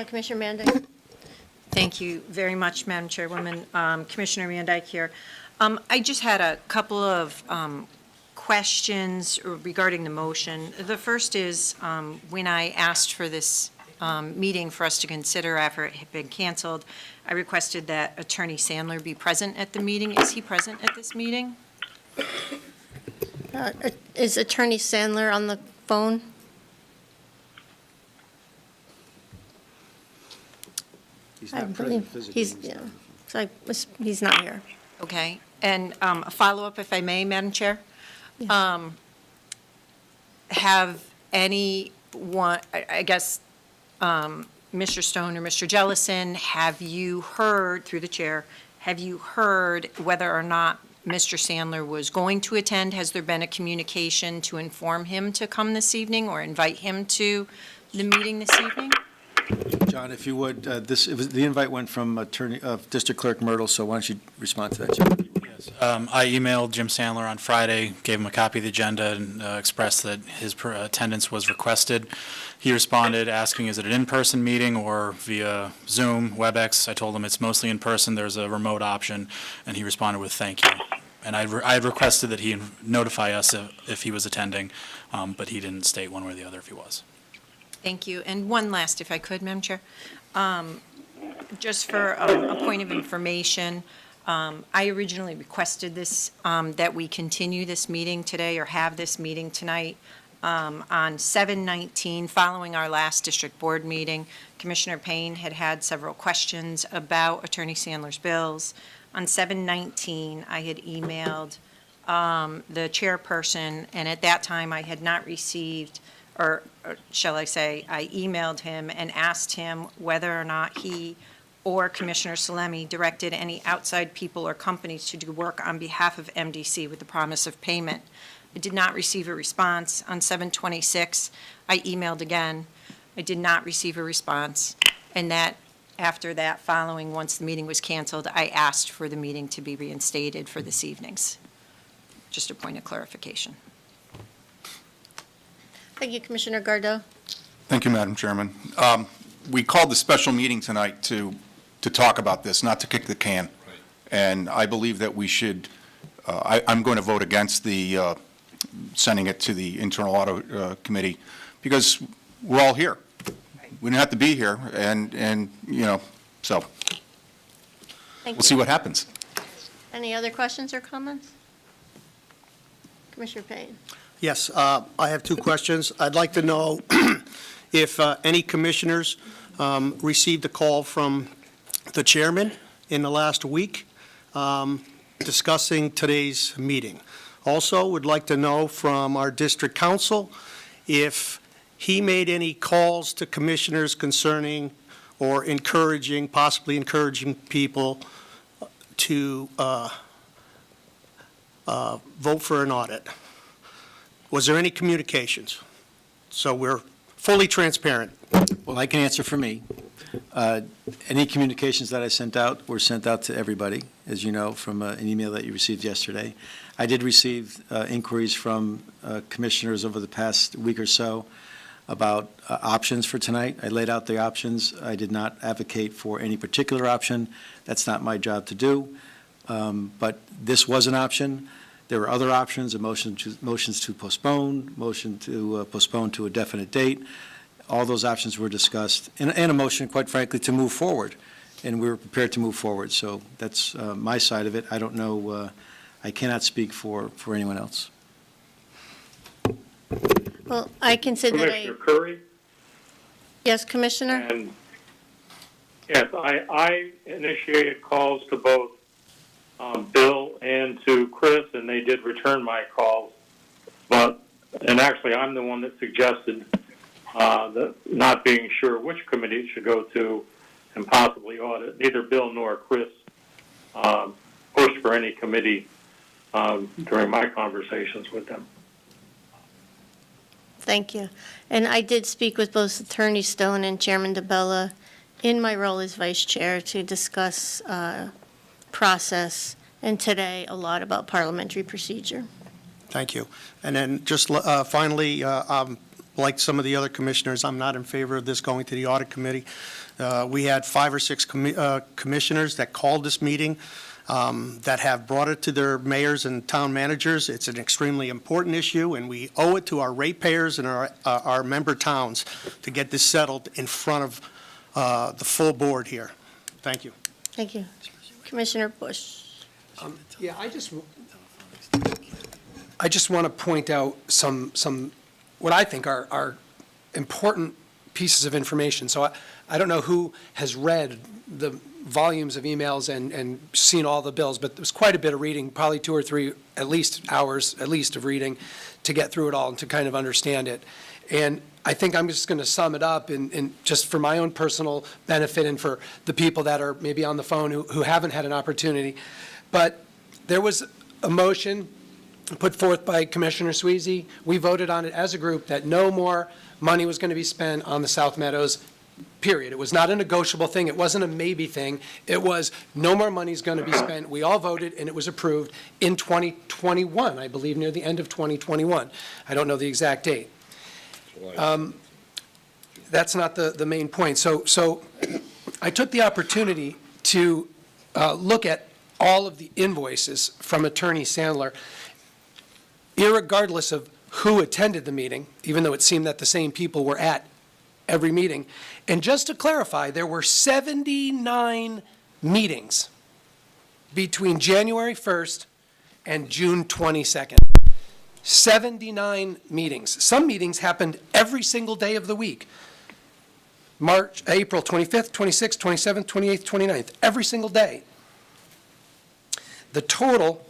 Speaker 10: Commissioner Mandyke?
Speaker 13: Thank you very much, Madam Chairwoman. Commissioner Mandyke here. I just had a couple of questions regarding the motion. The first is, when I asked for this meeting for us to consider after it had been canceled, I requested that Attorney Sandler be present at the meeting. Is he present at this meeting?
Speaker 10: Is Attorney Sandler on the phone?
Speaker 12: He's
Speaker 10: I
Speaker 12: not
Speaker 10: believe
Speaker 12: present
Speaker 10: he's,
Speaker 12: physically.
Speaker 10: yeah, so he's not here.
Speaker 13: Okay. And a follow-up, if I may, Madam Chair? Have anyone, I guess, Mr. Stone or Mr. Jellison, have you heard, through the chair, have you heard whether or not Mr. Sandler was going to attend? Has there been a communication to inform him to come this evening or invite him to the meeting this evening?
Speaker 12: John, if you would, the invite went from District Clerk Myrtle, so why don't you respond to that, John?
Speaker 4: Yes. I emailed Jim Sandler on Friday, gave him a copy of the agenda, and expressed that his attendance was requested. He responded asking, is it an in-person meeting or via Zoom, WebEx? I told him it's mostly in person, there's a remote option, and he responded with thank you. And I had requested that he notify us if he was attending, but he didn't state one way or the other if he was.
Speaker 13: Thank you. And one last, if I could, Madam Chair. Just for a point of information, I originally requested this, that we continue this meeting today or have this meeting tonight on 7/19, following our last district board meeting. Commissioner Payne had several questions about Attorney Sandler's bills. On 7/19, I had emailed the chairperson, and at that time, I had not received, or shall I say, I emailed him and asked him whether or not he or Commissioner Salemi directed any outside people or companies to do work on behalf of MDC with the promise of payment. I did not receive a response. On 7/26, I emailed again. I did not receive a response. And after that, once the meeting was canceled, I asked for the meeting to be reinstated for this evening's. Just a point of clarification.
Speaker 10: Thank you, Commissioner Gardo.
Speaker 14: Thank you, Madam Chairman. We called the special meeting tonight to talk about this, not to kick the can. And I believe that we should, I'm going to vote against the sending it to the Internal Audit Committee because we're all here. We don't have to be here, and so
Speaker 10: Thank
Speaker 14: we'll see
Speaker 10: you.
Speaker 14: what happens.
Speaker 10: Any other questions or comments? Commissioner Payne?
Speaker 9: Yes, I have two questions. I'd like to know if any commissioners received a call from the chairman in the last week discussing today's meeting. Also, would like to know from our district council if he made any calls to commissioners concerning or possibly encouraging people to vote for an audit. Was there any communications? So we're fully transparent.
Speaker 12: Well, I can answer for me. Any communications that I sent out were sent out to everybody, as you know, from an email that you received yesterday. I did receive inquiries from commissioners over the past week or so about options for tonight. I laid out the options. I did not advocate for any particular option. That's not my job to do. But this was an option. There were other options, motions to postpone, motion to postpone to a definite date. All those options were discussed, and a motion, quite frankly, to move forward. And we were prepared to move forward. So that's my side of it. I don't know, I cannot speak for anyone else.
Speaker 10: Well, I consider that
Speaker 3: Commissioner Curry?
Speaker 10: yes, Commissioner?
Speaker 3: And, yes, I initiated calls to both Bill and to Chris, and they did return my calls. And actually, I'm the one that suggested that not being sure which committee it should go to and possibly audit. Neither Bill nor Chris pushed for any committee during my conversations with them.
Speaker 10: Thank you. And I did speak with both Attorney Stone and Chairman DeBella in my role as Vice Chair to discuss process, and today a lot about parliamentary procedure.
Speaker 9: Thank you. And then just finally, like some of the other commissioners, I'm not in favor of this going to the audit committee. We had 5 or 6 commissioners that called this meeting that have brought it to their mayors and town managers. It's an extremely important issue, and we owe it to our ratepayers and our member towns to get this settled in front of the full board here. Thank you.
Speaker 10: Thank you. Commissioner Bush.
Speaker 2: Yeah, I just want to point out some what I think are important pieces of information. So I don't know who has read the volumes of emails and seen all the bills, but there's quite a bit of reading, probably 2 or 3 hours of reading to get through it all and to kind of understand it. And I think I'm just going to sum it up in just for my own personal benefit and for the people that are maybe on the phone who haven't had an opportunity. But there was a motion put forth by Commissioner Sweezy. We voted on it as a group that no more money was going to be spent on the South Meadows, period. It was not a negotiable thing. It wasn't a maybe thing. It was no more money is going to be spent. We all voted, and it was approved in 2021, I believe, near the end of 2021. I don't know the exact date. That's not the main point. So I took the opportunity to look at all of the invoices from Attorney Sandler, irregardless of who attended the meeting, even though it seemed that the same people were at every meeting. And just to clarify, there were 79 meetings between January 1st and June 22nd. 79 meetings. Some meetings happened every single day of the week. April 25th, 26th, 27th, 28th, 29th, every single day. The total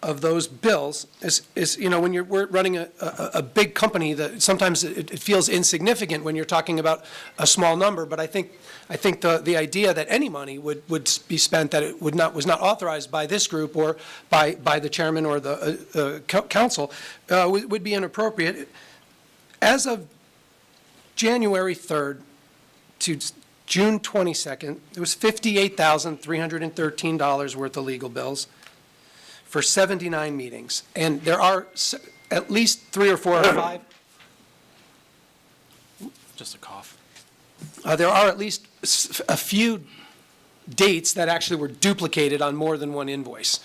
Speaker 2: of those bills is when we're running a big company, that sometimes it feels insignificant when you're talking about a small number, but I think the idea that any money would be spent that it was not authorized by this group or by the chairman or the council would be inappropriate. As of January 3rd to June 22nd, there was $58,313 worth of legal bills for 79 meetings. And there are at least 3 or 4 or 5.
Speaker 4: Just a cough.
Speaker 2: There are at least a few dates that actually were duplicated on more than one invoice.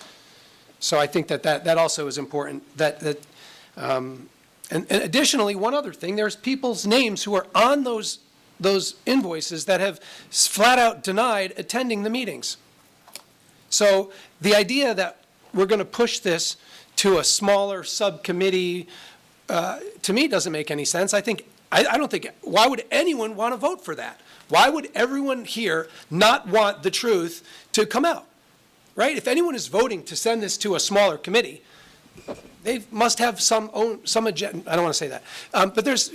Speaker 2: So I think that also is important. And additionally, one other thing, there's people's names who are on those invoices that have flat out denied attending the meetings. So the idea that we're going to push this to a smaller subcommittee, to me, doesn't make any sense. I don't think, why would anyone want to vote for that? Why would everyone here not want the truth to come out, right? If anyone is voting to send this to a smaller committee, they must have some agenda. I don't want to say that. But there's,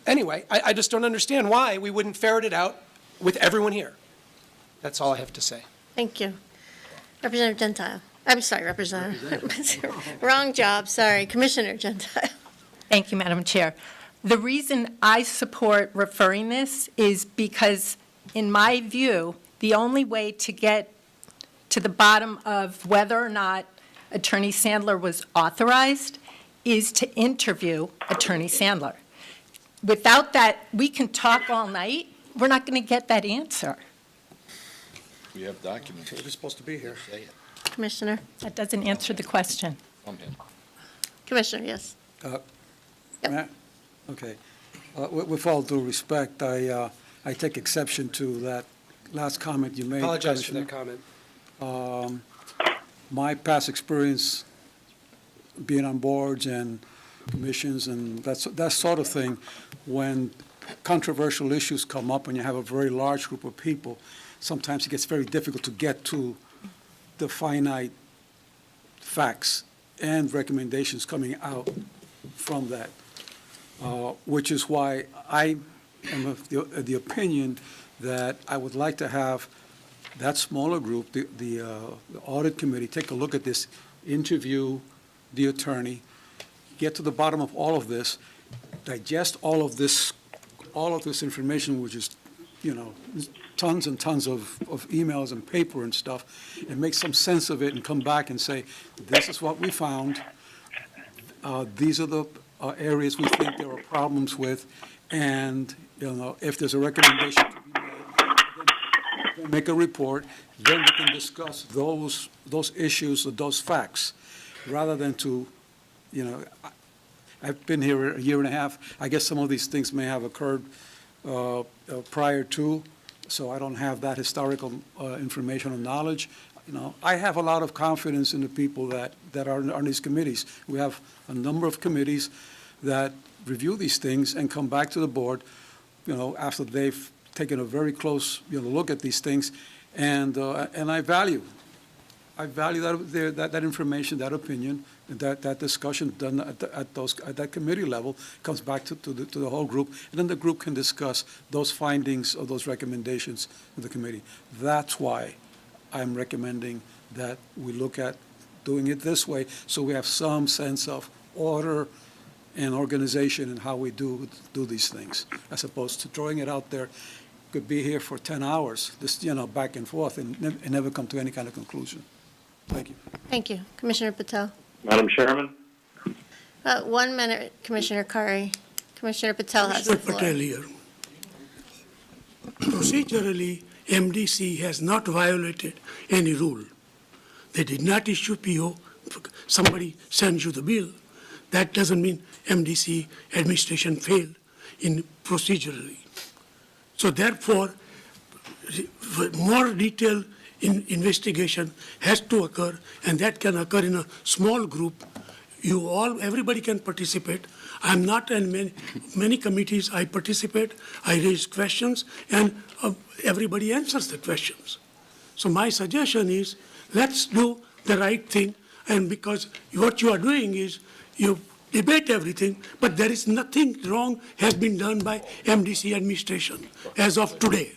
Speaker 2: anyway, I just don't understand why we wouldn't ferret it out with everyone here. That's all I have to say.
Speaker 10: Thank you. Representative Gentile. I'm sorry, Representative. Wrong job, sorry. Commissioner Gentile.
Speaker 15: Thank you, Madam Chair. The reason I support referring this is because, in my view, the only way to get to the bottom of whether or not Attorney Sandler was authorized is to interview Attorney Sandler. without that, we can talk all night, we're not going to get that answer.
Speaker 5: We have documents.
Speaker 6: We're supposed to be here.
Speaker 5: Say it.
Speaker 10: Commissioner?
Speaker 15: That doesn't answer the question.
Speaker 5: Come in.
Speaker 10: Commissioner, yes.
Speaker 6: Matt? Okay. With all due respect, I take exception to that last comment you made.
Speaker 2: Apologize for that
Speaker 6: Commissioner.
Speaker 2: comment.
Speaker 6: My past experience being on boards and commissions and that sort of thing, when controversial issues come up and you have a very large group of people, sometimes it gets very difficult to get to the finite facts and recommendations coming out from that, which is why I am of the opinion that I would like to have that smaller group, the audit committee, take a look at this, interview the attorney, get to the bottom of all of this, digest all of this information, which is, tons and tons of emails and paper and stuff, and make some sense of it and come back and say, this is what we found. These are the areas we think there are problems with, and, if there's a recommendation to be made, then make a report, then we can discuss those issues, those facts, rather than to, I've been here a year and a half. I guess some of these things may have occurred prior to, so I don't have that historical information or knowledge. I have a lot of confidence in the people that are on these committees. We have a number of committees that review these things and come back to the board, after they've taken a very close, look at these things, and I value that information, that opinion, that discussion done at that committee level comes back to the whole group, and then the group can discuss those findings or those recommendations of the committee. That's why I'm recommending that we look at doing it this way, so we have some sense of order and organization in how we do these things, as opposed to throwing it out there. Could be here for 10 hours, just, back and forth, and never come to any kind of conclusion. Thank you.
Speaker 10: Thank you. Commissioner Patel?
Speaker 3: Madam Chairman?
Speaker 10: 1 minute, Commissioner Curry. Commissioner Patel has the
Speaker 11: Commissioner
Speaker 10: floor.
Speaker 11: Patel here. Procedurally, MDC has not violated any rule. They did not issue PO, somebody sends you the bill. That doesn't mean MDC administration failed in procedurally. So therefore, more detailed investigation has to occur, and that can occur in a small group. Everybody can participate. I'm not in many committees. I participate, I raise questions, and everybody answers the questions. So my suggestion is, let's do the right thing, and because what you are doing is, you debate everything, but there is nothing wrong has been done by MDC administration as of today.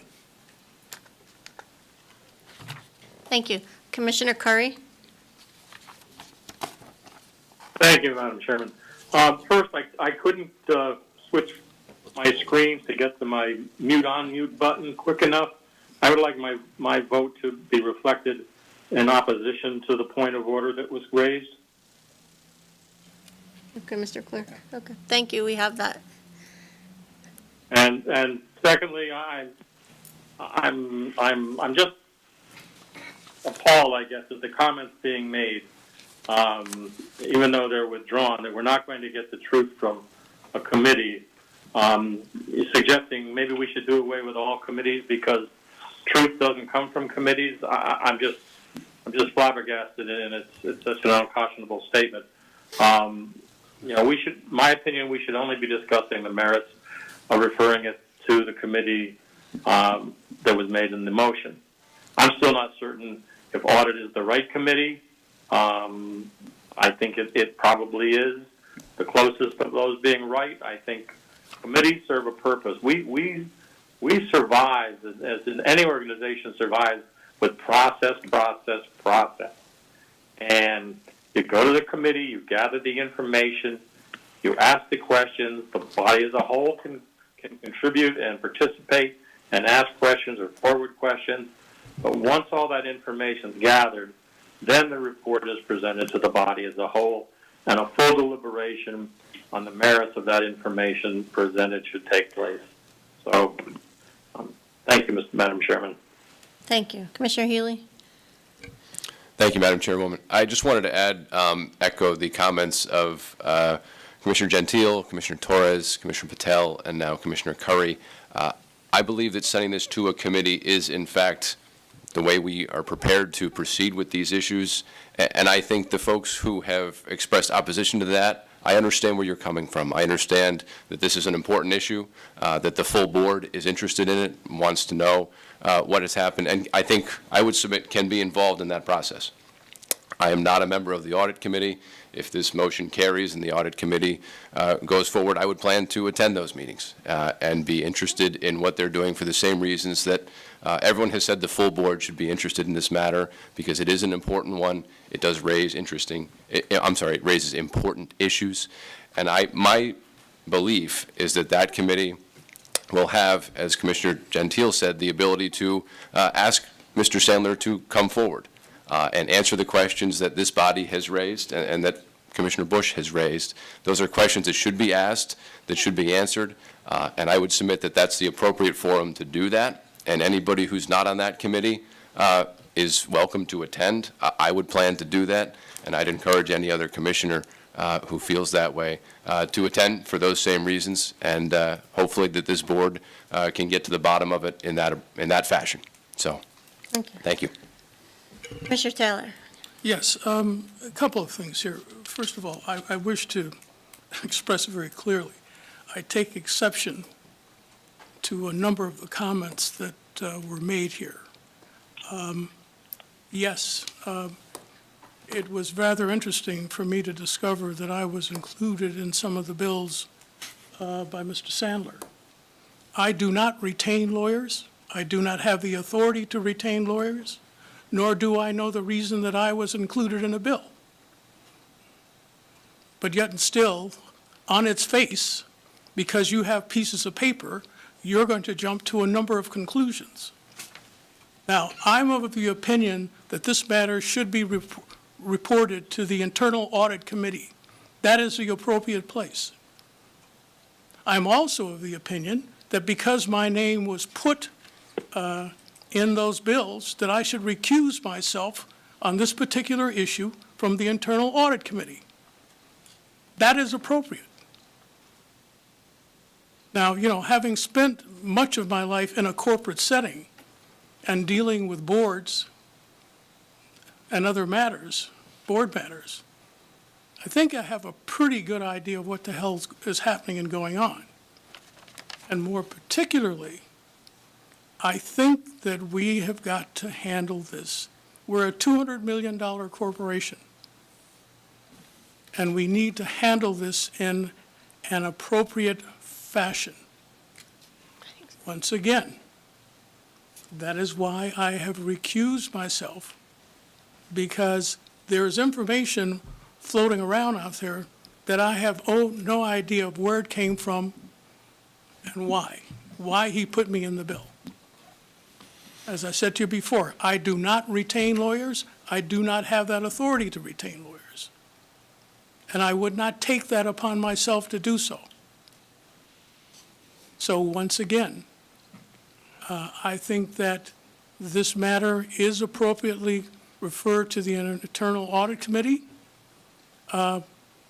Speaker 10: Thank you. Commissioner Curry?
Speaker 3: Thank you, Madam Chairman. First, I couldn't switch my screens to get to my mute button quick enough. I would like my vote to be reflected in opposition to the point of order that was raised.
Speaker 10: Okay, Mr. Clerk. Okay. Thank you. We have that.
Speaker 3: And secondly, I'm just appalled, I guess, at the comments being made, even though they're withdrawn, that we're not going to get the truth from a committee, suggesting maybe we should do away with all committees because truth doesn't come from committees. I'm just flabbergasted, and it's such an unconscionable statement. My opinion, we should only be discussing the merits of referring it to the committee that was made in the motion. I'm still not certain if audit is the right committee. I think it probably is the closest of those being right. I think committees serve a purpose. We survive, as in any organization survives, with process. And you go to the committee, you gather the information, you ask the questions, the body as a whole can contribute and participate and ask questions or forward questions. But once all that information is gathered, then the report is presented to the body as a whole, and a full deliberation on the merits of that information presented should take place. So, thank you, Madam Chairman.
Speaker 10: Thank you. Commissioner Healy?
Speaker 16: Thank you, Madam Chairwoman. I just wanted to add, echo the comments of Commissioner Gentile, Commissioner Torres, Commissioner Patel, and now Commissioner Curry. I believe that sending this to a committee is, in fact, the way we are prepared to proceed with these issues. And I think the folks who have expressed opposition to that, I understand where you're coming from. I understand that this is an important issue, that the full board is interested in it, wants to know what has happened, and I think I would submit can be involved in that process. I am not a member of the Audit Committee. If this motion carries and the Audit Committee goes forward, I would plan to attend those meetings and be interested in what they're doing for the same reasons that everyone has said the full board should be interested in this matter, because it is an important one. It does raise it raises important issues. And my belief is that that committee will have, as Commissioner Gentile said, the ability to ask Mr. Sandler to come forward and answer the questions that this body has raised and that Commissioner Bush has raised. Those are questions that should be asked, that should be answered, and I would submit that that's the appropriate forum to do that. And anybody who's not on that committee is welcome to attend. I would plan to do that, and I'd encourage any other commissioner who feels that way to attend for those same reasons, and hopefully that this board can get to the bottom of it in that fashion. So, thank you.
Speaker 10: Commissioner Taylor?
Speaker 11: Yes, a couple of things here. First of all, I wish to express very clearly, I take exception to a number of the comments that were made here. Yes, it was rather interesting for me to discover that I was included in some of the bills by Mr. Sandler. I do not retain lawyers. I do not have the authority to retain lawyers, nor do I know the reason that I was included in a bill. But yet and still, on its face, because you have pieces of paper, you're going to jump to a number of conclusions. Now, I'm of the opinion that this matter should be reported to the Internal Audit Committee. That is the appropriate place. I'm also of the opinion that because my name was put in those bills, that I should recuse myself on this particular issue from the Internal Audit Committee. That is appropriate. Now, having spent much of my life in a corporate setting and dealing with boards and other matters, board matters, I think I have a pretty good idea of what the hell is happening and going on. And more particularly, I think that we have got to handle this. We're a $200 million corporation, and we need to handle this in an appropriate fashion. Once again, that is why I have recused myself, because there is information floating around out there that I have no idea of where it came from and why he put me in the bill. As I said to you before, I do not retain lawyers. I do not have that authority to retain lawyers. And I would not take that upon myself to do so. So once again, I think that this matter is appropriately referred to the Internal Audit Committee.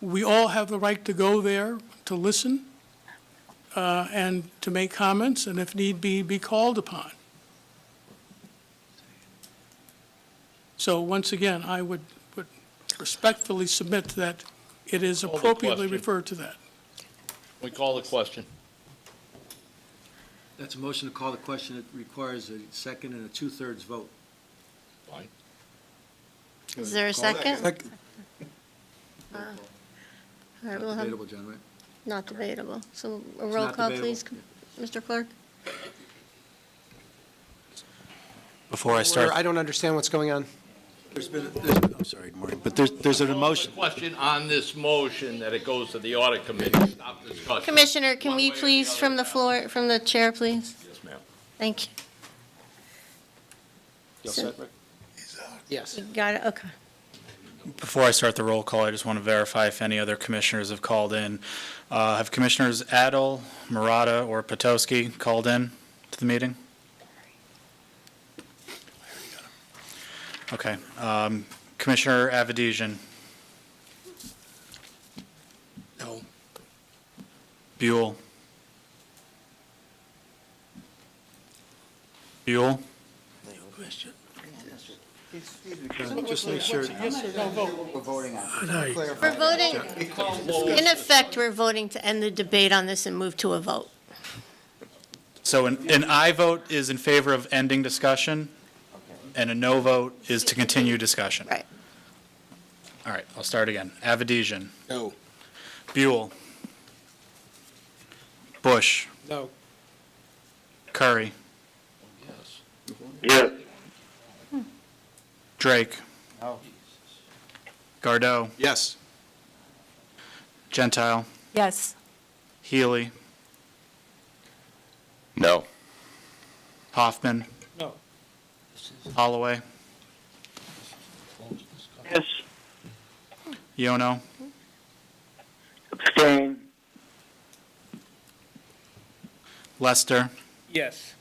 Speaker 11: We all have the right to go there to listen and to make comments, and if need be called upon. So once again, I would respectfully submit that it is
Speaker 5: Call the
Speaker 11: appropriately
Speaker 5: question.
Speaker 11: referred to that.
Speaker 5: We call the question.
Speaker 12: That's a motion to call the question. It requires a second and a two-thirds vote.
Speaker 5: Fine.
Speaker 10: Is there a second? All right, we'll have,
Speaker 12: Debatable, John, right?
Speaker 10: not debatable. So a
Speaker 12: It's
Speaker 10: roll
Speaker 12: not
Speaker 10: call,
Speaker 12: debatable.
Speaker 10: please, Mr. Clerk?
Speaker 4: Before I start,
Speaker 2: I don't understand what's going on.
Speaker 12: I'm sorry, Maureen, but there's an emotion.
Speaker 5: Question on this motion that it goes to the audit committee. Stop discussion.
Speaker 10: Commissioner, can
Speaker 5: One
Speaker 10: we
Speaker 5: way or the
Speaker 10: please,
Speaker 5: other.
Speaker 10: from the floor, from the chair, please?
Speaker 5: Yes, ma'am.
Speaker 10: Thank you.
Speaker 12: You all
Speaker 10: So-
Speaker 12: set, Rick?
Speaker 2: Yes.
Speaker 10: You got it, okay.
Speaker 4: Before I start the roll call, I just want to verify if any other commissioners have called in. Have Commissioners Adel, Murata, or Potowski called in to the meeting? Okay. Commissioner Avedisian?
Speaker 2: No.
Speaker 4: Buell? Buell?
Speaker 12: Just make sure.
Speaker 10: We're voting, in effect, we're voting to end the debate on this and move to a vote.
Speaker 4: So an aye vote is in favor of ending discussion, and a no vote is to continue discussion.
Speaker 10: Right.
Speaker 4: All right, I'll start again. Avedisian?
Speaker 2: No.
Speaker 4: Buell? Bush?
Speaker 2: No.
Speaker 4: Curry?
Speaker 3: Yes.
Speaker 4: Drake? Gardeau?
Speaker 14: Yes.
Speaker 4: Gentile?
Speaker 15: Yes.
Speaker 4: Healy?
Speaker 16: No.
Speaker 4: Hoffman?
Speaker 11: No.
Speaker 4: Holloway?
Speaker 3: Yes.
Speaker 4: Yono?
Speaker 3: Abstain.
Speaker 4: Lester?
Speaker 11: Yes.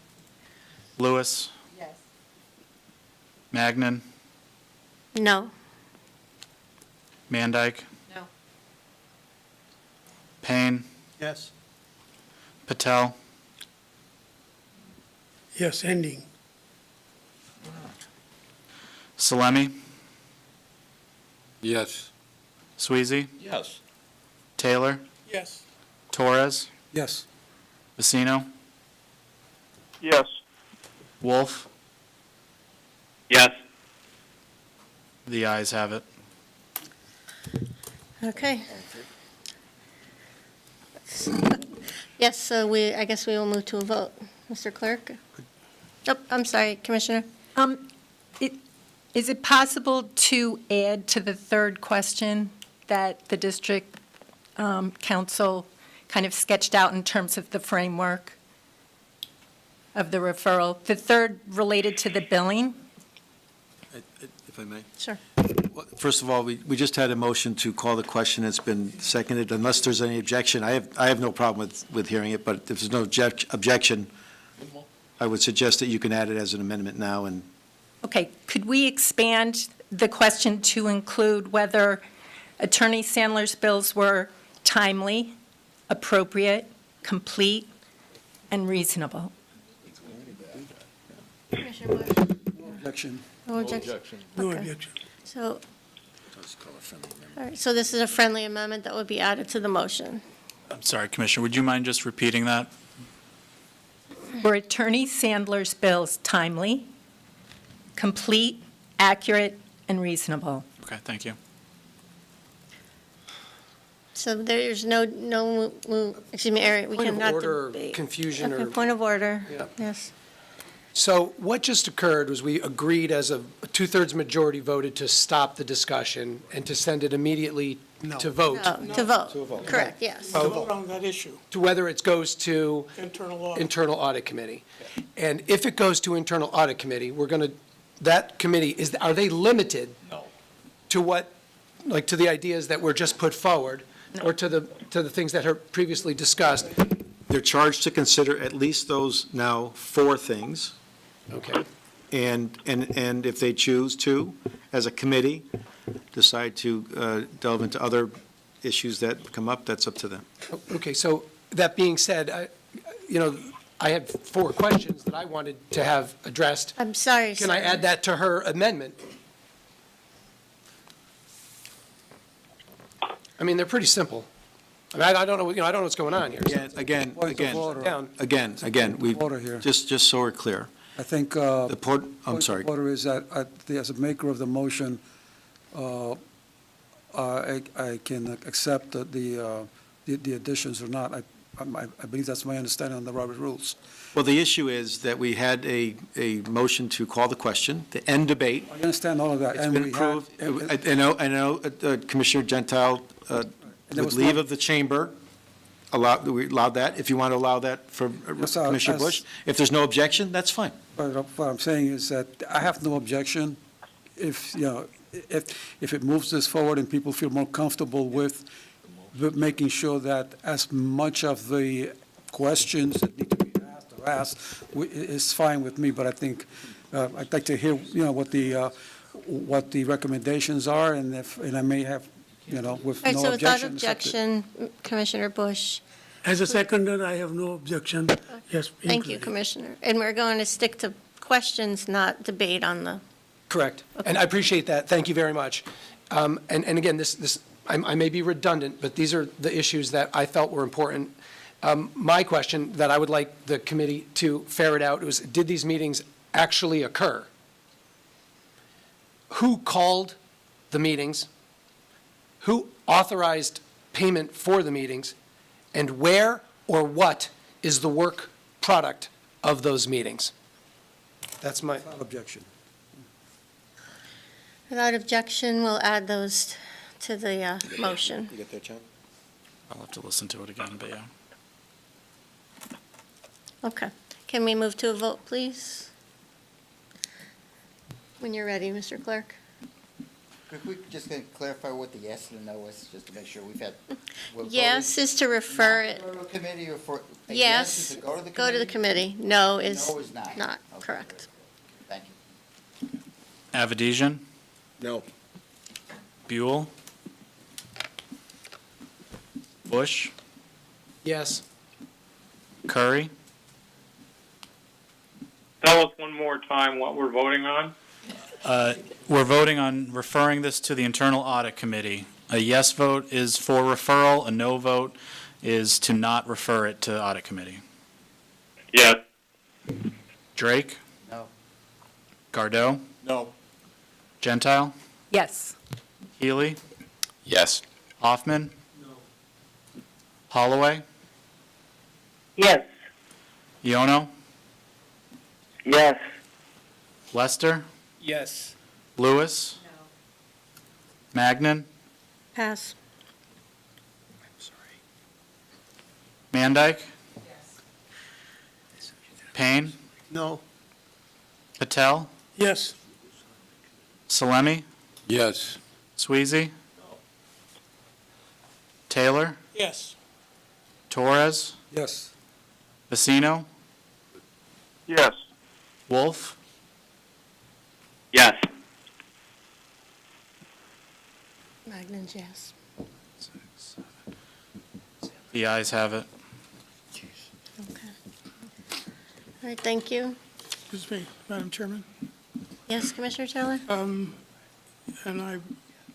Speaker 4: Lewis?
Speaker 15: Yes.
Speaker 4: Magnan?
Speaker 10: No.
Speaker 4: Mandyke?
Speaker 13: No.
Speaker 4: Payne?
Speaker 6: Yes.
Speaker 4: Patel?
Speaker 11: Yes, ending.
Speaker 4: Salemi?
Speaker 1: Yes.
Speaker 4: Sweezy?
Speaker 5: Yes.
Speaker 4: Taylor?
Speaker 11: Yes.
Speaker 4: Torres?
Speaker 6: Yes.
Speaker 4: Vecino?
Speaker 3: Yes.
Speaker 4: Wolf?
Speaker 3: Yes.
Speaker 4: The ayes have it.
Speaker 10: Okay. Yes, so I guess we will move to a vote. Mr. Clerk? Oh, I'm sorry, Commissioner?
Speaker 15: Is it possible to add to the third question that the district council kind of sketched out in terms of the framework of the referral? The third related to the billing?
Speaker 12: If I may.
Speaker 10: Sure.
Speaker 12: First of all, we just had a motion to call the question. It's been seconded. Unless there's any objection, I have no problem with hearing it, but if there's no objection, I would suggest that you can add it as an amendment now. And
Speaker 15: Okay, could we expand the question to include whether Attorney Sandler's bills were timely, appropriate, complete, and reasonable?
Speaker 10: Commissioner Bush?
Speaker 6: Objection.
Speaker 10: No objection?
Speaker 11: No
Speaker 10: Okay.
Speaker 11: objection.
Speaker 10: So, all right, so this is a friendly amendment that would be added to the motion.
Speaker 4: I'm sorry, Commissioner, would you mind just repeating that?
Speaker 15: Were Attorney Sandler's bills timely, complete, accurate, and reasonable?
Speaker 4: Okay, thank you.
Speaker 10: So there's excuse me, Eric, we
Speaker 2: Point of
Speaker 10: cannot
Speaker 2: order,
Speaker 10: debate.
Speaker 2: confusion,
Speaker 10: Okay,
Speaker 2: or-
Speaker 10: point of order.
Speaker 2: Yeah.
Speaker 10: Yes.
Speaker 2: So what just occurred was we agreed as a two-thirds majority voted to stop the discussion and to send it immediately to vote,
Speaker 10: No, to vote. Correct, yes.
Speaker 11: To vote on that issue,
Speaker 2: to whether it goes to
Speaker 11: internal audit.
Speaker 2: internal audit committee. And if it goes to internal audit committee, that committee, are they limited?
Speaker 11: No.
Speaker 2: To what, like, to the ideas that were just put forward? Or to the things that are previously discussed?
Speaker 12: they're charged to consider at least those now 4 things.
Speaker 2: Okay.
Speaker 12: And if they choose to, as a committee, decide to delve into other issues that come up, that's up to them.
Speaker 2: Okay, so that being said, I have 4 questions that I wanted to have addressed.
Speaker 10: I'm sorry,
Speaker 2: Can I
Speaker 10: sir.
Speaker 2: add that to her amendment? I mean, they're pretty simple. I mean, I don't know, I don't know what's going on here.
Speaker 12: Again,
Speaker 6: Point of order.
Speaker 2: Down.
Speaker 12: we,
Speaker 6: Order here.
Speaker 12: just so we're clear.
Speaker 6: I think,
Speaker 12: The port, I'm
Speaker 6: point
Speaker 12: sorry.
Speaker 6: of order is that, as a maker of the motion, I can accept the additions or not. I believe that's my understanding on the Robert rules.
Speaker 12: Well, the issue is that we had a motion to call the question, to end debate.
Speaker 6: I understand all of that.
Speaker 12: It's
Speaker 6: and
Speaker 12: been
Speaker 6: we had-
Speaker 12: approved. I know Commissioner Gentile,
Speaker 6: there
Speaker 12: with
Speaker 6: was
Speaker 12: leave
Speaker 6: no-
Speaker 12: of the chamber, we allowed that. If you want to allow that for
Speaker 6: Yes,
Speaker 12: Commissioner
Speaker 6: as-
Speaker 12: Bush. If there's no objection, that's fine.
Speaker 6: But what I'm saying is that I have no objection if, if it moves this forward and people feel more comfortable with making sure that as much of the questions that need to be asked is fine with me, but I think, I'd like to hear, what the recommendations are, and I may have, with
Speaker 10: All right,
Speaker 6: no
Speaker 10: so without
Speaker 6: objection. accept it.
Speaker 10: objection, Commissioner Bush.
Speaker 11: As a seconder, I have no objection. Yes.
Speaker 10: Thank you,
Speaker 11: included.
Speaker 10: Commissioner. And we're going to stick to questions, not debate on the,
Speaker 2: Correct. And I appreciate that. Thank you very much. And again, I may be redundant, but these are the issues that I felt were important. My question that I would like the committee to ferret out was, did these meetings actually occur? Who called the meetings? Who authorized payment for the meetings? And where or what is the work product of those meetings? That's my
Speaker 6: Objection.
Speaker 10: without objection, we'll add those to the motion.
Speaker 12: You get that, John?
Speaker 4: I'll have to listen to it again, but yeah.
Speaker 10: Okay. Can we move to a vote, please? When you're ready, Mr. Clerk.
Speaker 17: Could we just clarify what the yes and the no is, just to make sure we've had. we're
Speaker 10: Yes
Speaker 17: voting
Speaker 10: is to refer it.
Speaker 17: not to go to a committee or for, a yes
Speaker 10: Yes,
Speaker 17: is to go to the committee?
Speaker 10: go to the committee. No is
Speaker 17: No is not.
Speaker 10: not,
Speaker 17: Okay,
Speaker 10: correct.
Speaker 17: Thank you.
Speaker 4: Avedisian,
Speaker 12: No.
Speaker 4: Buell, Bush,
Speaker 2: Yes.
Speaker 4: Curry,
Speaker 3: Tell us one more time what we're voting on.
Speaker 4: We're voting on referring this to the Internal Audit Committee. A yes vote is for referral, a no vote is to not refer it to Audit Committee.
Speaker 3: Yes.
Speaker 4: Drake?
Speaker 17: No.
Speaker 4: Gardeau?
Speaker 12: No.
Speaker 4: Gentile?
Speaker 15: Yes.
Speaker 4: Healy?
Speaker 16: Yes.
Speaker 4: Hoffman? No. Holloway?
Speaker 3: Yes.
Speaker 4: Iono?
Speaker 3: Yes.
Speaker 4: Lester?
Speaker 2: Yes.
Speaker 4: Lewis? No. Magnan?
Speaker 10: Pass.
Speaker 4: Mandyke? Payne?
Speaker 2: No.
Speaker 4: Patel?
Speaker 11: Yes.
Speaker 4: Salemi?
Speaker 14: Yes.
Speaker 4: Sweezy? Taylor?
Speaker 11: Yes.
Speaker 4: Torres?
Speaker 6: Yes.
Speaker 4: Vecino?
Speaker 3: Yes.
Speaker 4: Wolf?
Speaker 3: Yes.
Speaker 10: Magnan's yes.
Speaker 4: The ayes have it.
Speaker 10: Okay. All right, thank you.
Speaker 11: Excuse me, Madam Chairman.
Speaker 10: Yes, Commissioner Taylor?
Speaker 11: And I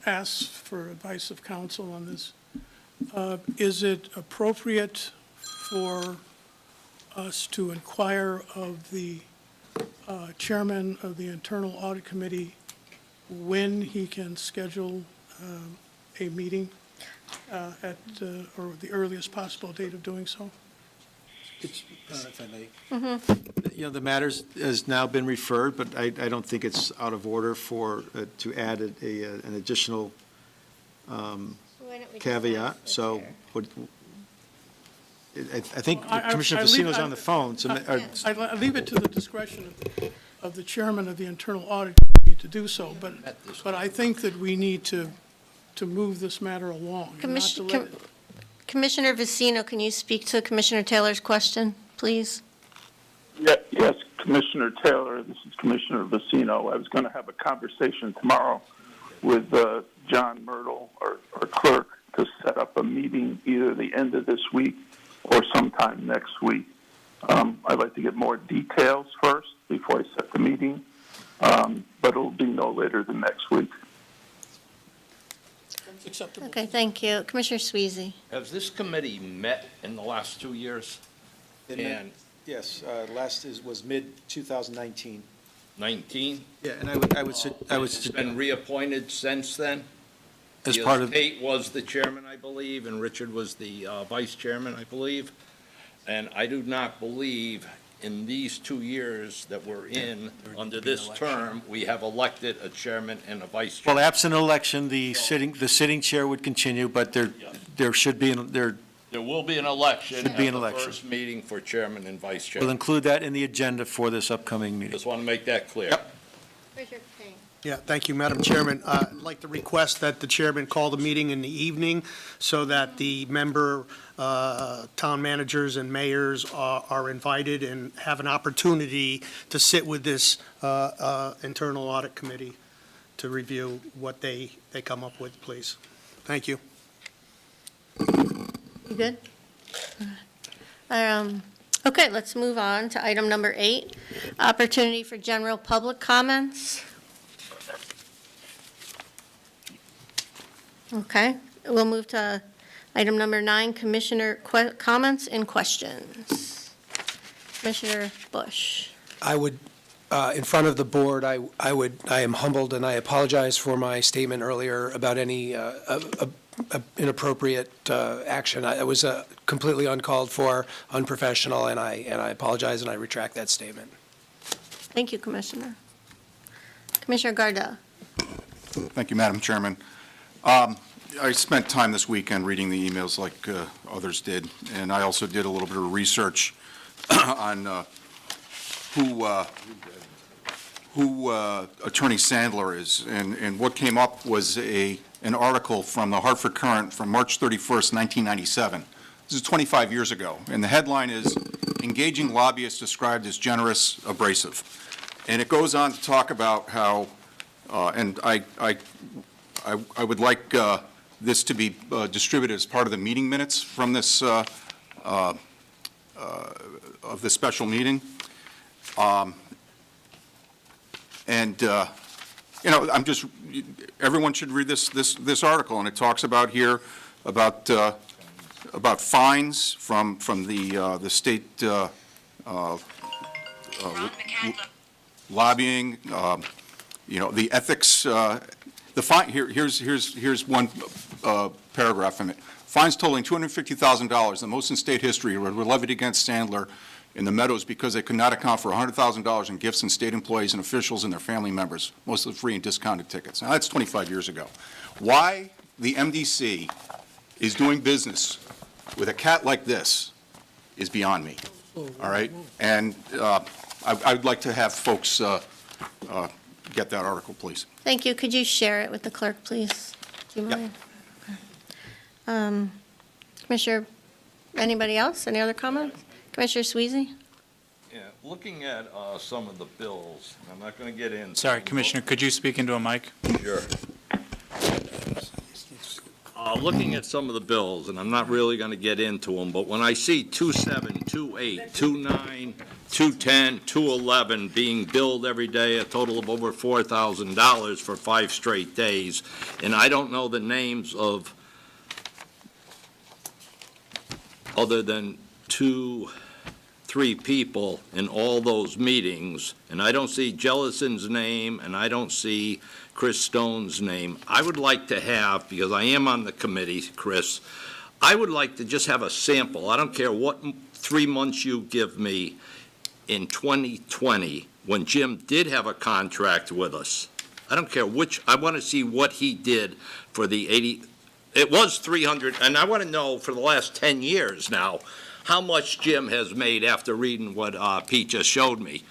Speaker 11: asked for advice of counsel on this. Is it appropriate for us to inquire of the chairman of the Internal Audit Committee when he can schedule a meeting at, or the earliest possible date of doing so?
Speaker 12: If I may. The matters has now been referred, but I don't think it's out of order to add an additional
Speaker 10: Why don't we just
Speaker 12: caveat.
Speaker 10: ask the
Speaker 12: So
Speaker 10: chair?
Speaker 12: I think
Speaker 11: Well,
Speaker 12: Commissioner
Speaker 11: I leave-
Speaker 12: Vecino's on the phone, so.
Speaker 11: I leave it to the discretion of the chairman of the Internal Audit Committee to do so, but I think that we need to move this matter along. and not to let it-
Speaker 10: Commissioner Vecino, can you speak to Commissioner Taylor's question, please?
Speaker 18: Yes, Commissioner Taylor, this is Commissioner Vecino. I was going to have a conversation tomorrow with John Myrtle, our clerk, to set up a meeting either the end of this week or sometime next week. I'd like to get more details first before I set the meeting, but it'll be no later than next week.
Speaker 11: Acceptable.
Speaker 10: Okay, thank you. Commissioner Sweezy?
Speaker 5: Has this committee met in the last 2 years? And
Speaker 12: Yes, last was mid-2019.
Speaker 5: 19?
Speaker 12: Yeah, and I would.
Speaker 5: It's been reappointed since then?
Speaker 12: As part of.
Speaker 5: Kate was the chairman, I believe, and Richard was the vice chairman, I believe. And I do not believe in these 2 years that we're in, under this term, we have elected a chairman and a vice
Speaker 12: Well,
Speaker 5: chairman.
Speaker 12: absent an election, the sitting chair would continue, but there should be,
Speaker 5: There will be an election.
Speaker 12: Should be an
Speaker 5: at the
Speaker 12: election.
Speaker 5: first meeting for chairman and vice
Speaker 12: we'll
Speaker 5: chairman.
Speaker 12: include that in the agenda for this upcoming meeting.
Speaker 5: Just want to make that clear.
Speaker 12: Yep.
Speaker 10: Richard Payne.
Speaker 9: Yeah, thank you, Madam Chairman. I'd like to request that the chairman call the meeting in the evening so that the member town managers and mayors are invited and have an opportunity to sit with this internal audit committee to review what they come up with, please. Thank you.
Speaker 10: You good? Okay, let's move on to item number 8, opportunity for general public comments. Okay, we'll move to item number 9, commissioner comments and questions. Commissioner Bush.
Speaker 2: I would, in front of the board, I am humbled, and I apologize for my statement earlier about any inappropriate action. It was completely uncalled for, unprofessional, and I apologize, and I retract that statement.
Speaker 10: Thank you, Commissioner. Commissioner Gardell.
Speaker 14: Thank you, Madam Chairman. I spent time this weekend reading the emails like others did, and I also did a little bit of research on who Attorney Sandler is, and what came up was an article from the Hartford Courant from March 31st, 1997. This is 25 years ago, and the headline is, "Engaging Lobbyists Described as Generous, Abrasive." And it goes on to talk about how, and I would like this to be distributed as part of the meeting minutes from this, of this special meeting. I'm just, everyone should read this article, and it talks about here about fines from the state lobbying, the ethics. Here's one paragraph from it. Fines totaling $250,000, the most in state history, were levied against Sandler in the Meadows because they could not account for $100,000 in gifts from state employees and officials and their family members, mostly free and discounted tickets. Now, that's 25 years ago. Why the MDC is doing business with a cat like this is beyond me, all right? And I would like to have folks get that article, please.
Speaker 10: Thank you. Could you share it with the clerk, please? Do you mind? Okay. Commissioner, anybody else? Any other comments? Commissioner Sweezy?
Speaker 5: Yeah, looking at some of the bills, I'm not going to get in.
Speaker 4: Sorry, Commissioner, could you speak into a mic?
Speaker 5: Sure. Looking at some of the bills, and I'm not really going to get into them, but when I see 27, 28, 29, 210, 211 being billed every day, a total of over $4,000 for 5 straight days, and I don't know the names of other than 2, 3 people in all those meetings, and I don't see Jellison's name, and I don't see Chris Stone's name. I would like to have, because I am on the committee, Chris, I would like to just have a sample. I don't care what 3 months you give me in 2020, when Jim did have a contract with us. I don't care which, I want to see what he did for the 80, it was 300, and I want to know for the last 10 years now, how much Jim has made after reading what Pete just showed me.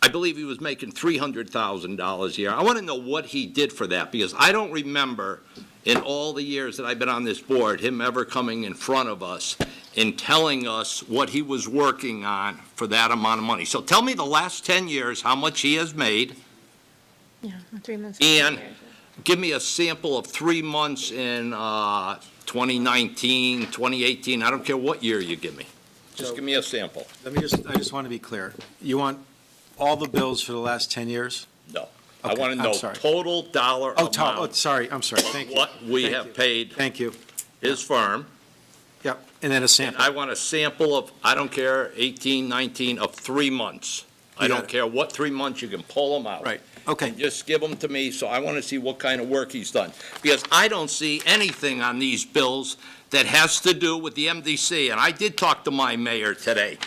Speaker 5: I believe he was making $300,000 a year. I want to know what he did for that, because I don't remember in all the years that I've been on this board, him ever coming in front of us and telling us what he was working on for that amount of money. So tell me the last 10 years, how much he has made.
Speaker 10: Yeah, 3 months.
Speaker 5: And give me a sample of 3 months in 2019, 2018. I don't care what year you give me. Just give me a sample.
Speaker 12: I just want to be clear. You want all the bills for the last 10 years?
Speaker 5: No. I
Speaker 12: Okay,
Speaker 5: want to
Speaker 12: I'm
Speaker 5: know
Speaker 12: sorry.
Speaker 5: total dollar amount.
Speaker 12: Sorry, I'm sorry. Thank you.
Speaker 5: What we
Speaker 12: Thank
Speaker 5: have
Speaker 12: you.
Speaker 5: paid
Speaker 12: Thank you.
Speaker 5: his firm.
Speaker 12: Yep, and then a
Speaker 5: And
Speaker 12: sample.
Speaker 5: I want a sample of, I don't care, 18, 19, of 3 months. I
Speaker 12: You
Speaker 5: don't
Speaker 12: got it.
Speaker 5: care what 3 months, you can pull them out.
Speaker 12: Right, okay.
Speaker 5: And just give them to me, so I want to see what kind of work he's done. Because I don't see anything on these bills that has to do with the MDC. And I did talk to my mayor today.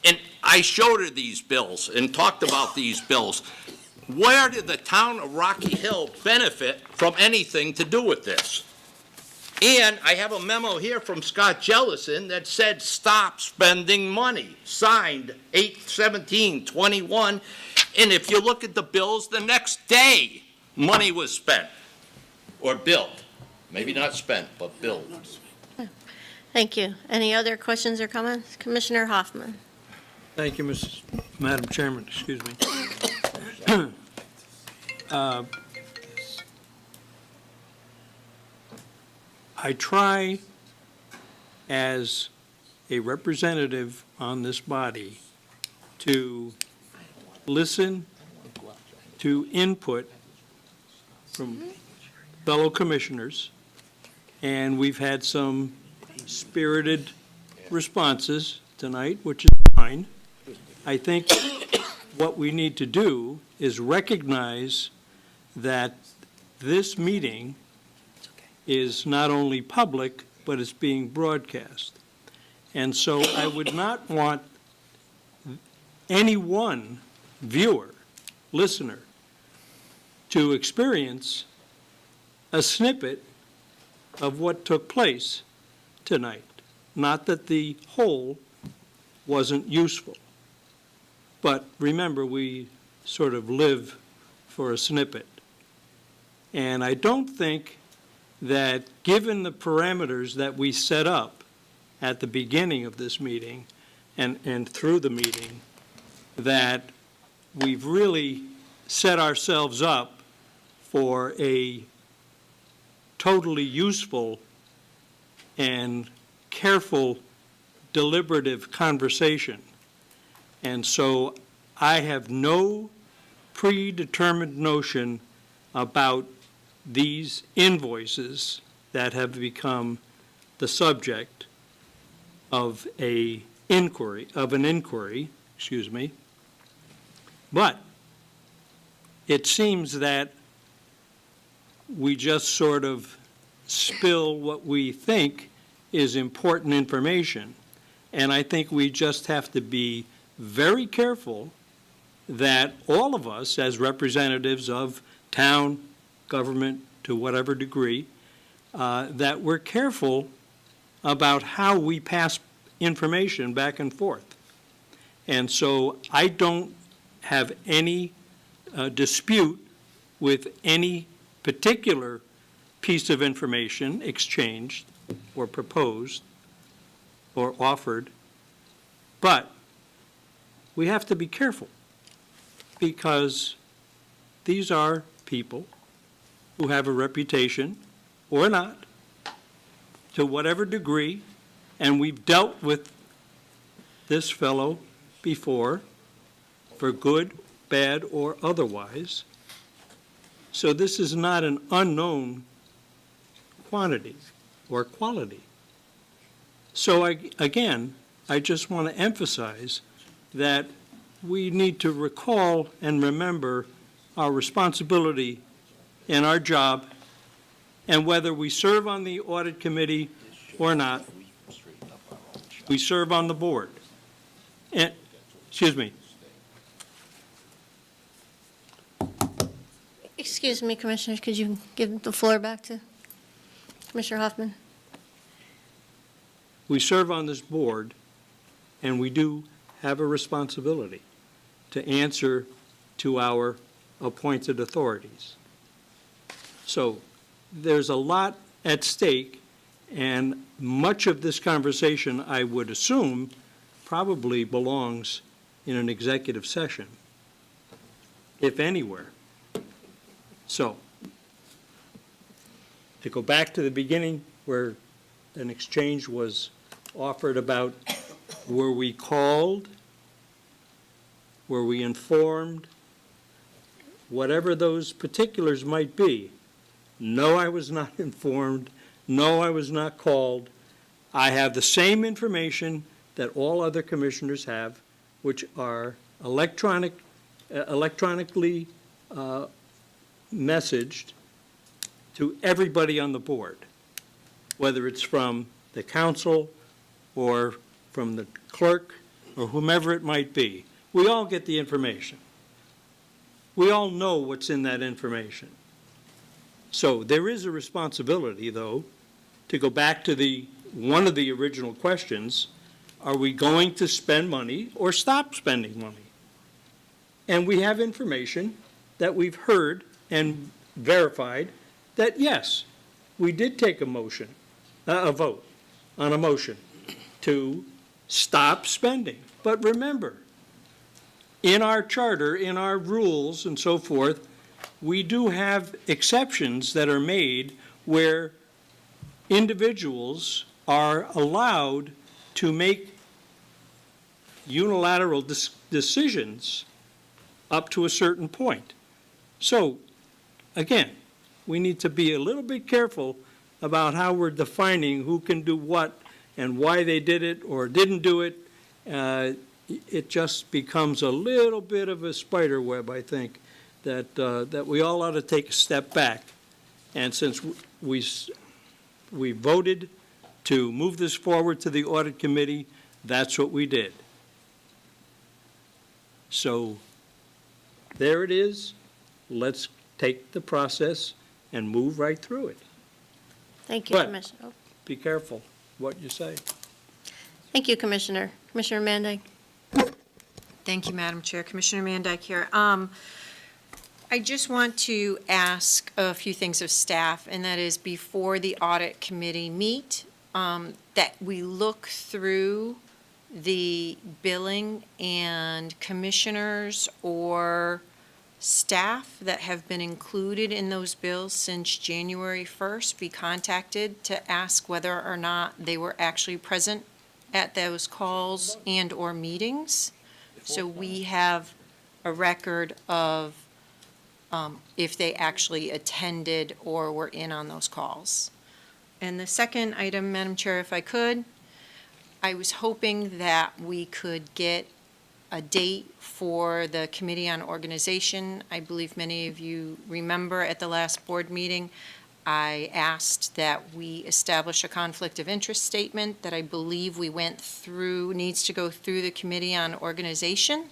Speaker 5: And I showed her these bills and talked about these bills. Where did the town of Rocky Hill benefit from anything to do with this? And I have a memo here from Scott Jellison that said, stop spending money, signed 8/17/21. And if you look at the bills, the next day, money was spent or billed. Maybe not spent, but billed.
Speaker 10: Thank you. Any other questions or comments? Commissioner Hoffman?
Speaker 19: Thank you, Madam Chairman, excuse me. I try, as a representative on this body, to listen to input from fellow commissioners, and we've had some spirited responses tonight, which is fine. I think what we need to do is recognize that this meeting is not only public, but it's being broadcast. And so I would not want any one viewer, listener, to experience a snippet of what took place tonight. Not that the whole wasn't useful. But remember, we sort of live for a snippet. And I don't think that, given the parameters that we set up at the beginning of this meeting and through the meeting, that we've really set ourselves up for a totally useful and careful, deliberative conversation. And so I have no predetermined notion about these invoices that have become the subject of an inquiry, But it seems that we just sort of spill what we think is important information. And I think we just have to be very careful that all of us, as representatives of town government to whatever degree, that we're careful about how we pass information back and forth. And so I don't have any dispute with any particular piece of information exchanged or proposed or offered, but we have to be careful because these are people who have a reputation, or not, to whatever degree, and we've dealt with this fellow before, for good, bad, or otherwise. So this is not an unknown quantity or quality. So again, I just want to emphasize that we need to recall and remember our responsibility in our job, and whether we serve on the audit committee or not, we serve on the board. And, excuse me.
Speaker 10: Excuse me, Commissioners, could you give the floor back to Commissioner Hoffman?
Speaker 19: We serve on this board, and we do have a responsibility to answer to our appointed authorities. So there's a lot at stake, and much of this conversation, I would assume, probably belongs in an executive session, if anywhere. So, to go back to the beginning where an exchange was offered about, were we called? Were we informed? Whatever those particulars might be. No, I was not informed. No, I was not called. I have the same information that all other commissioners have, which are electronically messaged to everybody on the board, whether it's from the council or from the clerk or whomever it might be. We all get the information. We all know what's in that information. So there is a responsibility, though, to go back to one of the original questions: are we going to spend money or stop spending money? And we have information that we've heard, and verified that, yes, we did take a motion, a vote on a motion to stop spending. But remember, in our charter, in our rules and so forth, we do have exceptions that are made where individuals are allowed to make unilateral decisions up to a certain point. So, again, we need to be a little bit careful about how we're defining who can do what and why they did it or didn't do it. It just becomes a little bit of a spider web, I think, that we all ought to take a step back. And since we voted to move this forward to the audit committee, that's what we did. So there it is. Let's take the process and move right through it.
Speaker 10: Thank you,
Speaker 19: But-
Speaker 10: Commissioner. Oh,
Speaker 19: Be careful what you say.
Speaker 10: thank you, Commissioner. Commissioner Manday?
Speaker 13: Thank you, Madam Chair. Commissioner Mandyke here. I just want to ask a few things of staff, and that is before the audit committee meet, that we look through the billing and commissioners or staff that have been included in those bills since January 1st be contacted to ask whether or not they were actually present at those calls and/or meetings. So we have a record of if they actually attended or were in on those calls. And the second item, Madam Chair, if I could, I was hoping that we could get a date for the Committee on Organization. I believe many of you remember at the last board meeting, I asked that we establish a conflict of interest statement that I believe we went through, needs to go through the Committee on Organization.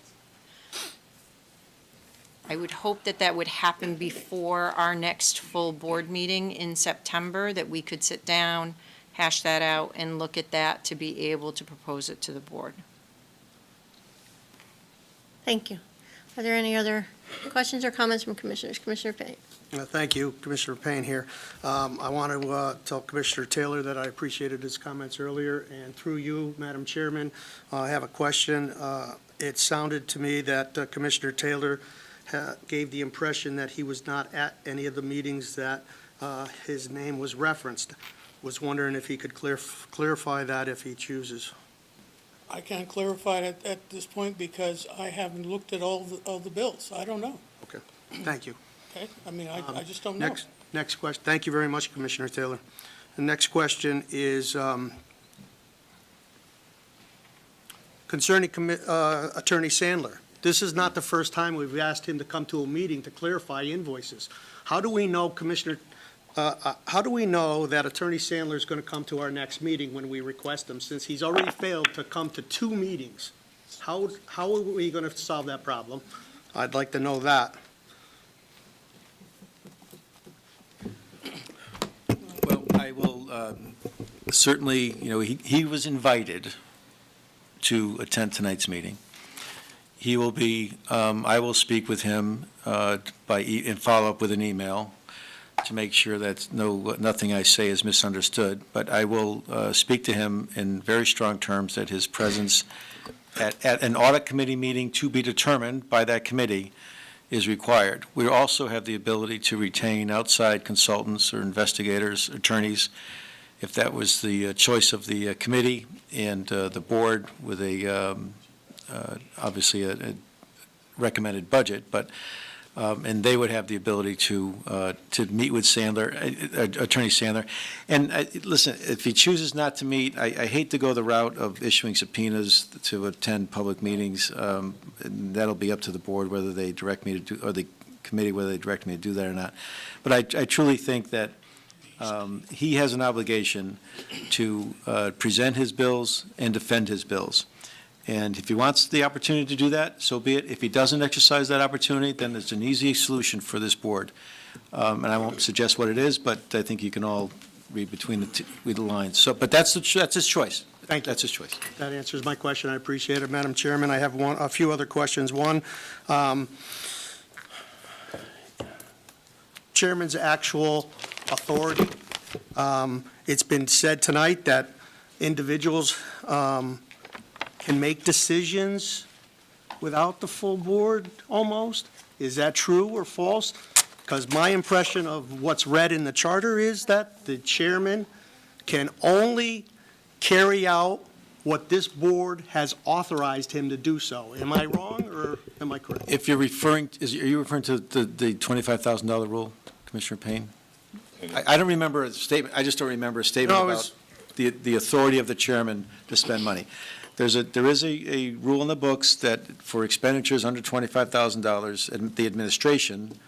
Speaker 13: I would hope that that would happen before our next full board meeting in September, that we could sit down, hash that out, and look at that to be able to propose it to the board.
Speaker 10: Thank you. Are there any other questions or comments from commissioners? Commissioner Payne?
Speaker 9: Thank you, Commissioner Payne here. I want to tell Commissioner Taylor that I appreciated his comments earlier, and through you, Madam Chairman, I have a question. It sounded to me that Commissioner Taylor gave the impression that he was not at any of the meetings that his name was referenced. Was wondering if he could clarify that if he chooses.
Speaker 11: I can't clarify it at this point because I haven't looked at all the bills. I don't know,
Speaker 9: Okay, thank you.
Speaker 11: okay? I mean, I just don't know.
Speaker 9: Next question. Thank you very much, Commissioner Taylor. The next question is concerning Attorney Sandler. This is not the first time we've asked him to come to a meeting to clarify invoices. How do we know, Commissioner, how do we know that Attorney Sandler is going to come to our next meeting when we request him, since he's already failed to come to 2 meetings? How are we going to solve that problem? I'd like to know that.
Speaker 12: Well, I will certainly, he was invited to attend tonight's meeting. He will be, I will speak with him and follow up with an email to make sure that nothing I say is misunderstood. But I will speak to him in very strong terms that his presence at an audit committee meeting to be determined by that committee is required. We also have the ability to retain outside consultants or investigators, attorneys, if that was the choice of the committee and the board with obviously a recommended budget, but and they would have the ability to meet with Attorney Sandler. And listen, if he chooses not to meet, I hate to go the route of issuing subpoenas to attend public meetings. And that'll be up to the board whether they direct me to do, or the committee whether they direct me to do that or not. But I truly think that he has an obligation to present his bills and defend his bills. And if he wants the opportunity to do that, so be it. If he doesn't exercise that opportunity, then there's an easy solution for this board. And I won't suggest what it is, but I think you can all read between the lines. So, but that's his choice.
Speaker 9: Thank you.
Speaker 12: That's his choice.
Speaker 9: That answers my question. I appreciate it, Madam Chairman. I have a few other questions. One, chairman's actual authority. It's been said tonight that individuals can make decisions without the full board, almost. Is that true or false? Because my impression of what's read in the charter is that the chairman can only carry out what this board has authorized him to do so. Am I wrong, or am I correct?
Speaker 12: If you're referring, are you referring to the $25,000 rule, Commissioner Payne? I don't remember a statement, I just don't remember a statement
Speaker 9: No,
Speaker 12: about the authority of the chairman to spend money. There is a rule in the books that for expenditures under $25,000, and the administration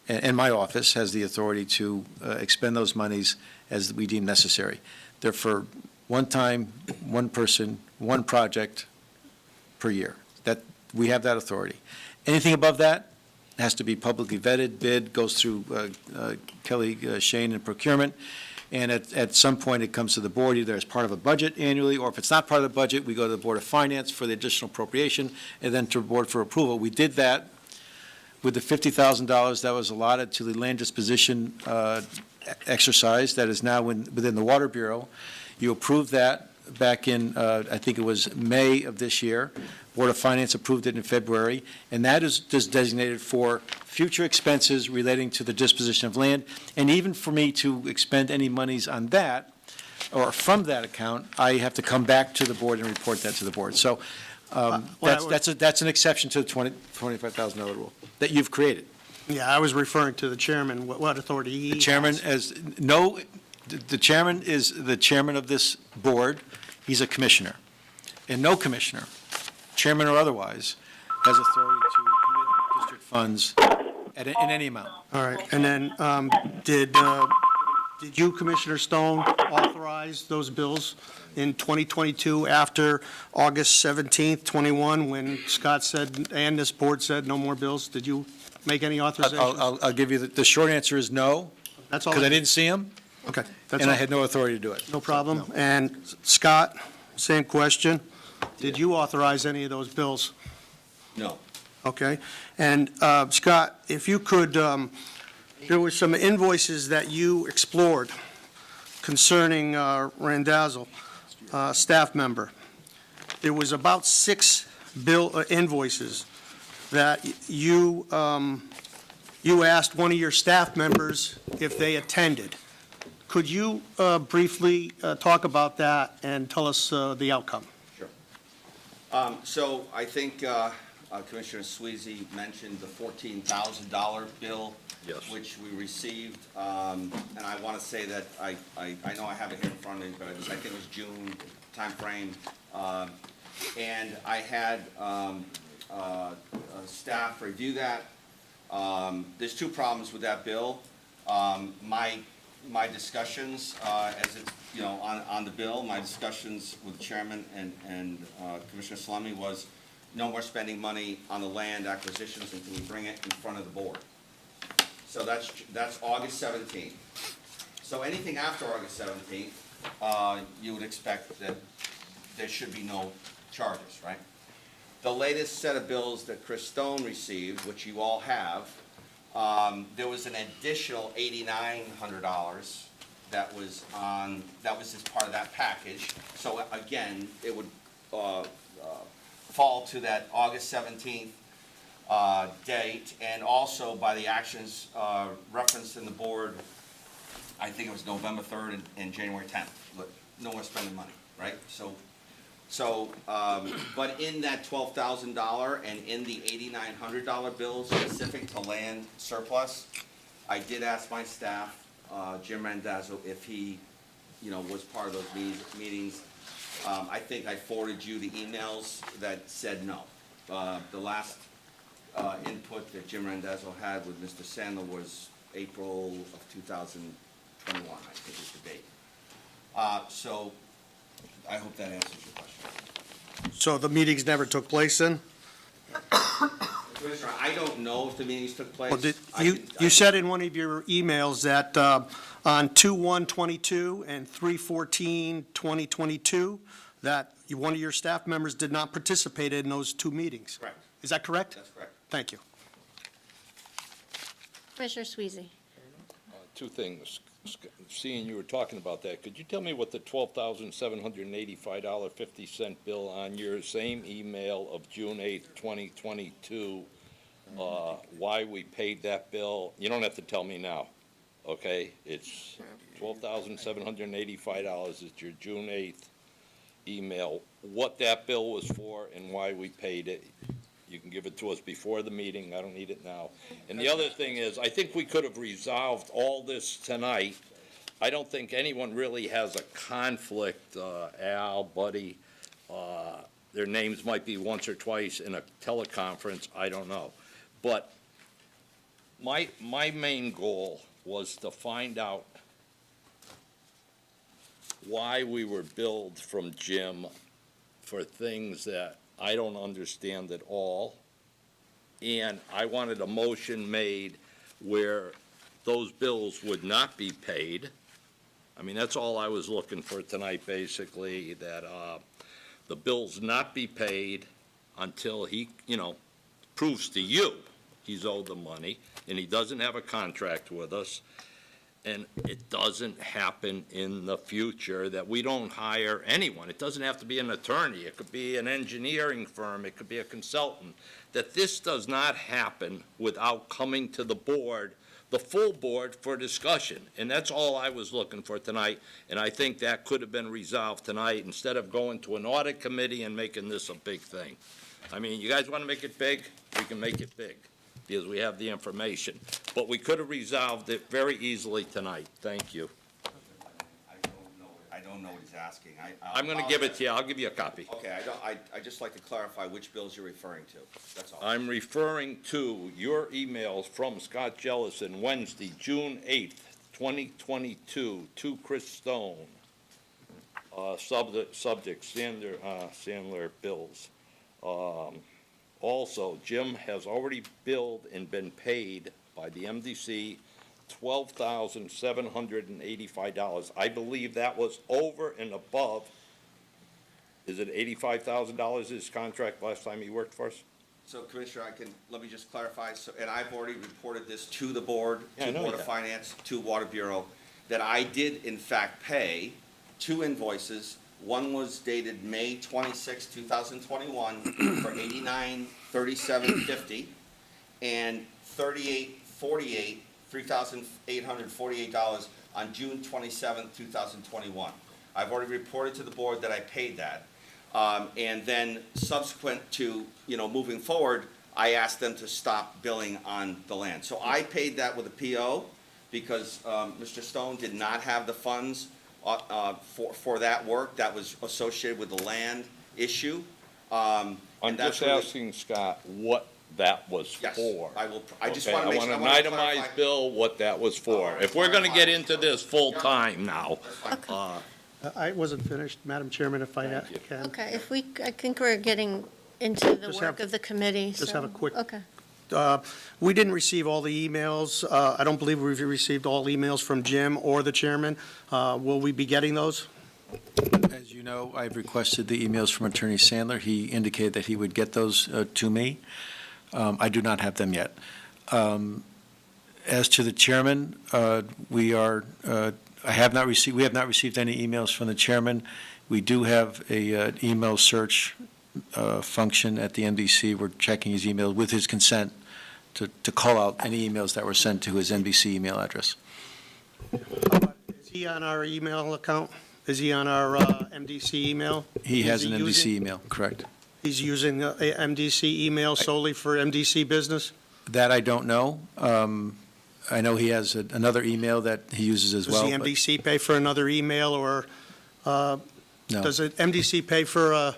Speaker 12: and my office has the authority to expend those monies as we deem necessary. They're for one time, one person, one project per year. That, we have that authority. Anything above that has to be publicly vetted, bid, goes through Kelly Shane and procurement, and at some point it comes to the board either as part of a budget annually, or if it's not part of the budget, we go to the Board of Finance for the additional appropriation, and then to the board for approval. We did that with the $50,000 that was allotted to the land disposition exercise that is now within the Water Bureau. You approved that back in, I think it was May of this year. Board of Finance approved it in February, and that is just designated for future expenses relating to the disposition of land. And even for me to expend any monies on that, or from that account, I have to come back to the board and report that to the board. So that's an exception to the $25,000 rule that you've created.
Speaker 9: Yeah, I was referring to the chairman, what authority he has.
Speaker 12: The chairman is the chairman of this board. He's a commissioner. And no commissioner, chairman or otherwise, has authority to commit district funds in any amount.
Speaker 9: All right, and then did you, Commissioner Stone, authorize those bills in 2022 after August 17th, 21, when Scott said, and this board said, no more bills? Did you make any authorizations?
Speaker 12: I'll give you, the short answer is no.
Speaker 9: That's all.
Speaker 12: Because I didn't see him.
Speaker 9: Okay. That's
Speaker 12: And I
Speaker 9: all.
Speaker 12: had no authority to do it.
Speaker 9: No problem. And Scott, same question. Did you authorize any of those bills?
Speaker 8: No.
Speaker 9: Okay. And Scott, if you could, there were some invoices that you explored concerning Randazzo, staff member. There was about 6 invoices that you asked one of your staff members if they attended. Could you briefly talk about that and tell us the outcome?
Speaker 8: Sure. So I think Commissioner Sweezy mentioned the $14,000 bill,
Speaker 5: Yes.
Speaker 8: which we received, and I want to say that I know I have it here in front of me, but I think it was June timeframe, and I had staff review that. There's 2 problems with that bill. My discussions, as it's, on the bill, my discussions with the chairman and Commissioner Salemi was no more spending money on the land acquisitions until we bring it in front of the board. So that's August 17th. So anything after August 17th, you would expect that there should be no charges, right? The latest set of bills that Chris Stone received, which you all have, there was an additional $8,900 that was as part of that package. So again, it would fall to that August 17th date, and also by the actions referenced in the board, I think it was November 3rd and January 10th. But no more spending money, right? But in that $12,000 and in the $8,900 bill specific to land surplus, I did ask my staff, Jim Randazzo, if he, was part of those meetings. I think I forwarded you the emails that said no. The last input that Jim Randazzo had with Mr. Sandler was April of 2021, I think is the date. So I hope that answers your question.
Speaker 9: So the meetings never took place then?
Speaker 8: Commissioner, I don't know if the meetings took place.
Speaker 9: Well, you said in one of your emails that on 2/1/22 and 3/14/2022, that one of your staff members did not participate in those 2 meetings.
Speaker 8: Correct.
Speaker 9: Is that correct?
Speaker 8: That's correct.
Speaker 9: Thank you.
Speaker 10: Commissioner Sweezy.
Speaker 5: Two things. Seeing you were talking about that, could you tell me what the $12,785.50 bill on your same email of June 8th, 2022, why we paid that bill? You don't have to tell me now, okay? It's $12,785. It's your June 8th email. What that bill was for and why we paid it. You can give it to us before the meeting. I don't need it now. And the other thing is, I think we could have resolved all this tonight. I don't think anyone really has a conflict, Al, Buddy. Their names might be once or twice in a teleconference, I don't know. But my main goal was to find out why we were billed from Jim for things that I don't understand at all. And I wanted a motion made where those bills would not be paid. I mean, that's all I was looking for tonight, basically, that the bills not be paid until he, proves to you he's owed the money, and he doesn't have a contract with us. And it doesn't happen in the future that we don't hire anyone. It doesn't have to be an attorney. It could be an engineering firm. It could be a consultant. That this does not happen without coming to the board, the full board, for discussion. And that's all I was looking for tonight. And I think that could have been resolved tonight instead of going to an audit committee and making this a big thing. I mean, you guys want to make it big? We can make it big, because we have the information. But we could have resolved it very easily tonight. Thank you.
Speaker 8: I don't know what he's asking.
Speaker 5: I'm going to give it to you. I'll give you a copy.
Speaker 8: Okay, I just like to clarify which bills you're referring to. That's all.
Speaker 5: I'm referring to your emails from Scott Jellison, Wednesday, June 8th, 2022, to Chris Stone. Subject, Sandler bills. Also, Jim has already billed and been paid by the MDC $12,785. I believe that was over and above, is it $85,000 his contract last time he worked for us?
Speaker 8: So, Commissioner, let me just clarify, and I've already reported this to the board, to Board of Finance, to Water Bureau, that I did in fact pay 2 invoices. One was dated May 26, 2021 for $89,3750 and $3,848 on June 27, 2021. I've already reported to the board that I paid that. And then subsequent to, moving forward, I asked them to stop billing on the land. So I paid that with a PO because Mr. Stone did not have the funds for that work that was associated with the land issue.
Speaker 5: I'm just asking Scott what that was for.
Speaker 8: I will. I just
Speaker 5: Okay,
Speaker 8: want to make sure.
Speaker 5: I want an itemized bill what that was for. If we're going to get into this full time now.
Speaker 9: I wasn't finished, Madam Chairman, if I can.
Speaker 10: Okay, I think we're getting into the
Speaker 9: Just
Speaker 10: work
Speaker 9: have-
Speaker 10: of the committee,
Speaker 9: just
Speaker 10: so-
Speaker 9: have a quick-
Speaker 10: Okay.
Speaker 9: We didn't receive all the emails. I don't believe we've received all emails from Jim or the chairman. Will we be getting those?
Speaker 12: As you know, I've requested the emails from Attorney Sandler. He indicated that he would get those to me. I do not have them yet. As to the chairman, we have not received any emails from the chairman. We do have a email search function at the MDC. We're checking his email with his consent to call out any emails that were sent to his NBC email address.
Speaker 9: Is he on our email account? Is he on our MDC email?
Speaker 12: He has
Speaker 9: Is
Speaker 12: an
Speaker 9: he
Speaker 12: MDC
Speaker 9: using-
Speaker 12: email, correct.
Speaker 9: He's using a MDC email solely for MDC business?
Speaker 12: That I don't know. I know he has another email that he uses as well.
Speaker 9: Does the
Speaker 12: but
Speaker 9: MDC pay for another email, or
Speaker 12: No,
Speaker 9: does the MDC pay for a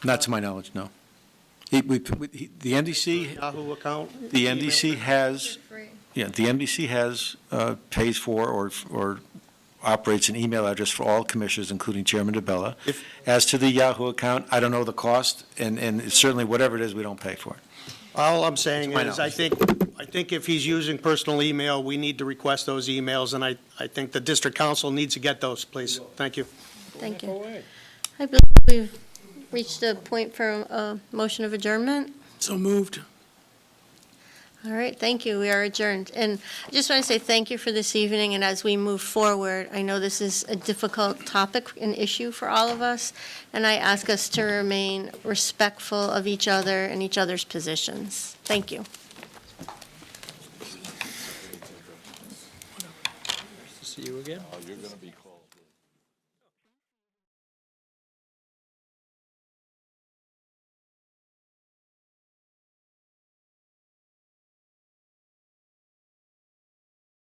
Speaker 12: not to my knowledge, no. The MDC,
Speaker 9: Yahoo account?
Speaker 12: the MDC has, the MDC has, pays for or operates an email address for all commissioners, including Chairman DeBella. As to the Yahoo account, I don't know the cost, and certainly whatever it is, we don't pay for it.
Speaker 9: All I'm saying
Speaker 12: That's my
Speaker 9: is, I think if he's using personal email, we need to request those emails, and I think the district council needs to get those, please. Thank you.
Speaker 10: Thank you. I believe we've reached a point for a motion of adjournment.
Speaker 11: So moved.
Speaker 10: All right, thank you. We are adjourned. And I just want to say thank you for this evening, and as we move forward, I know this is a difficult topic and issue for all of us, and I ask us to remain respectful of each other and each other's positions. Thank you.
Speaker 19: See you again.
Speaker 5: You're going to be close.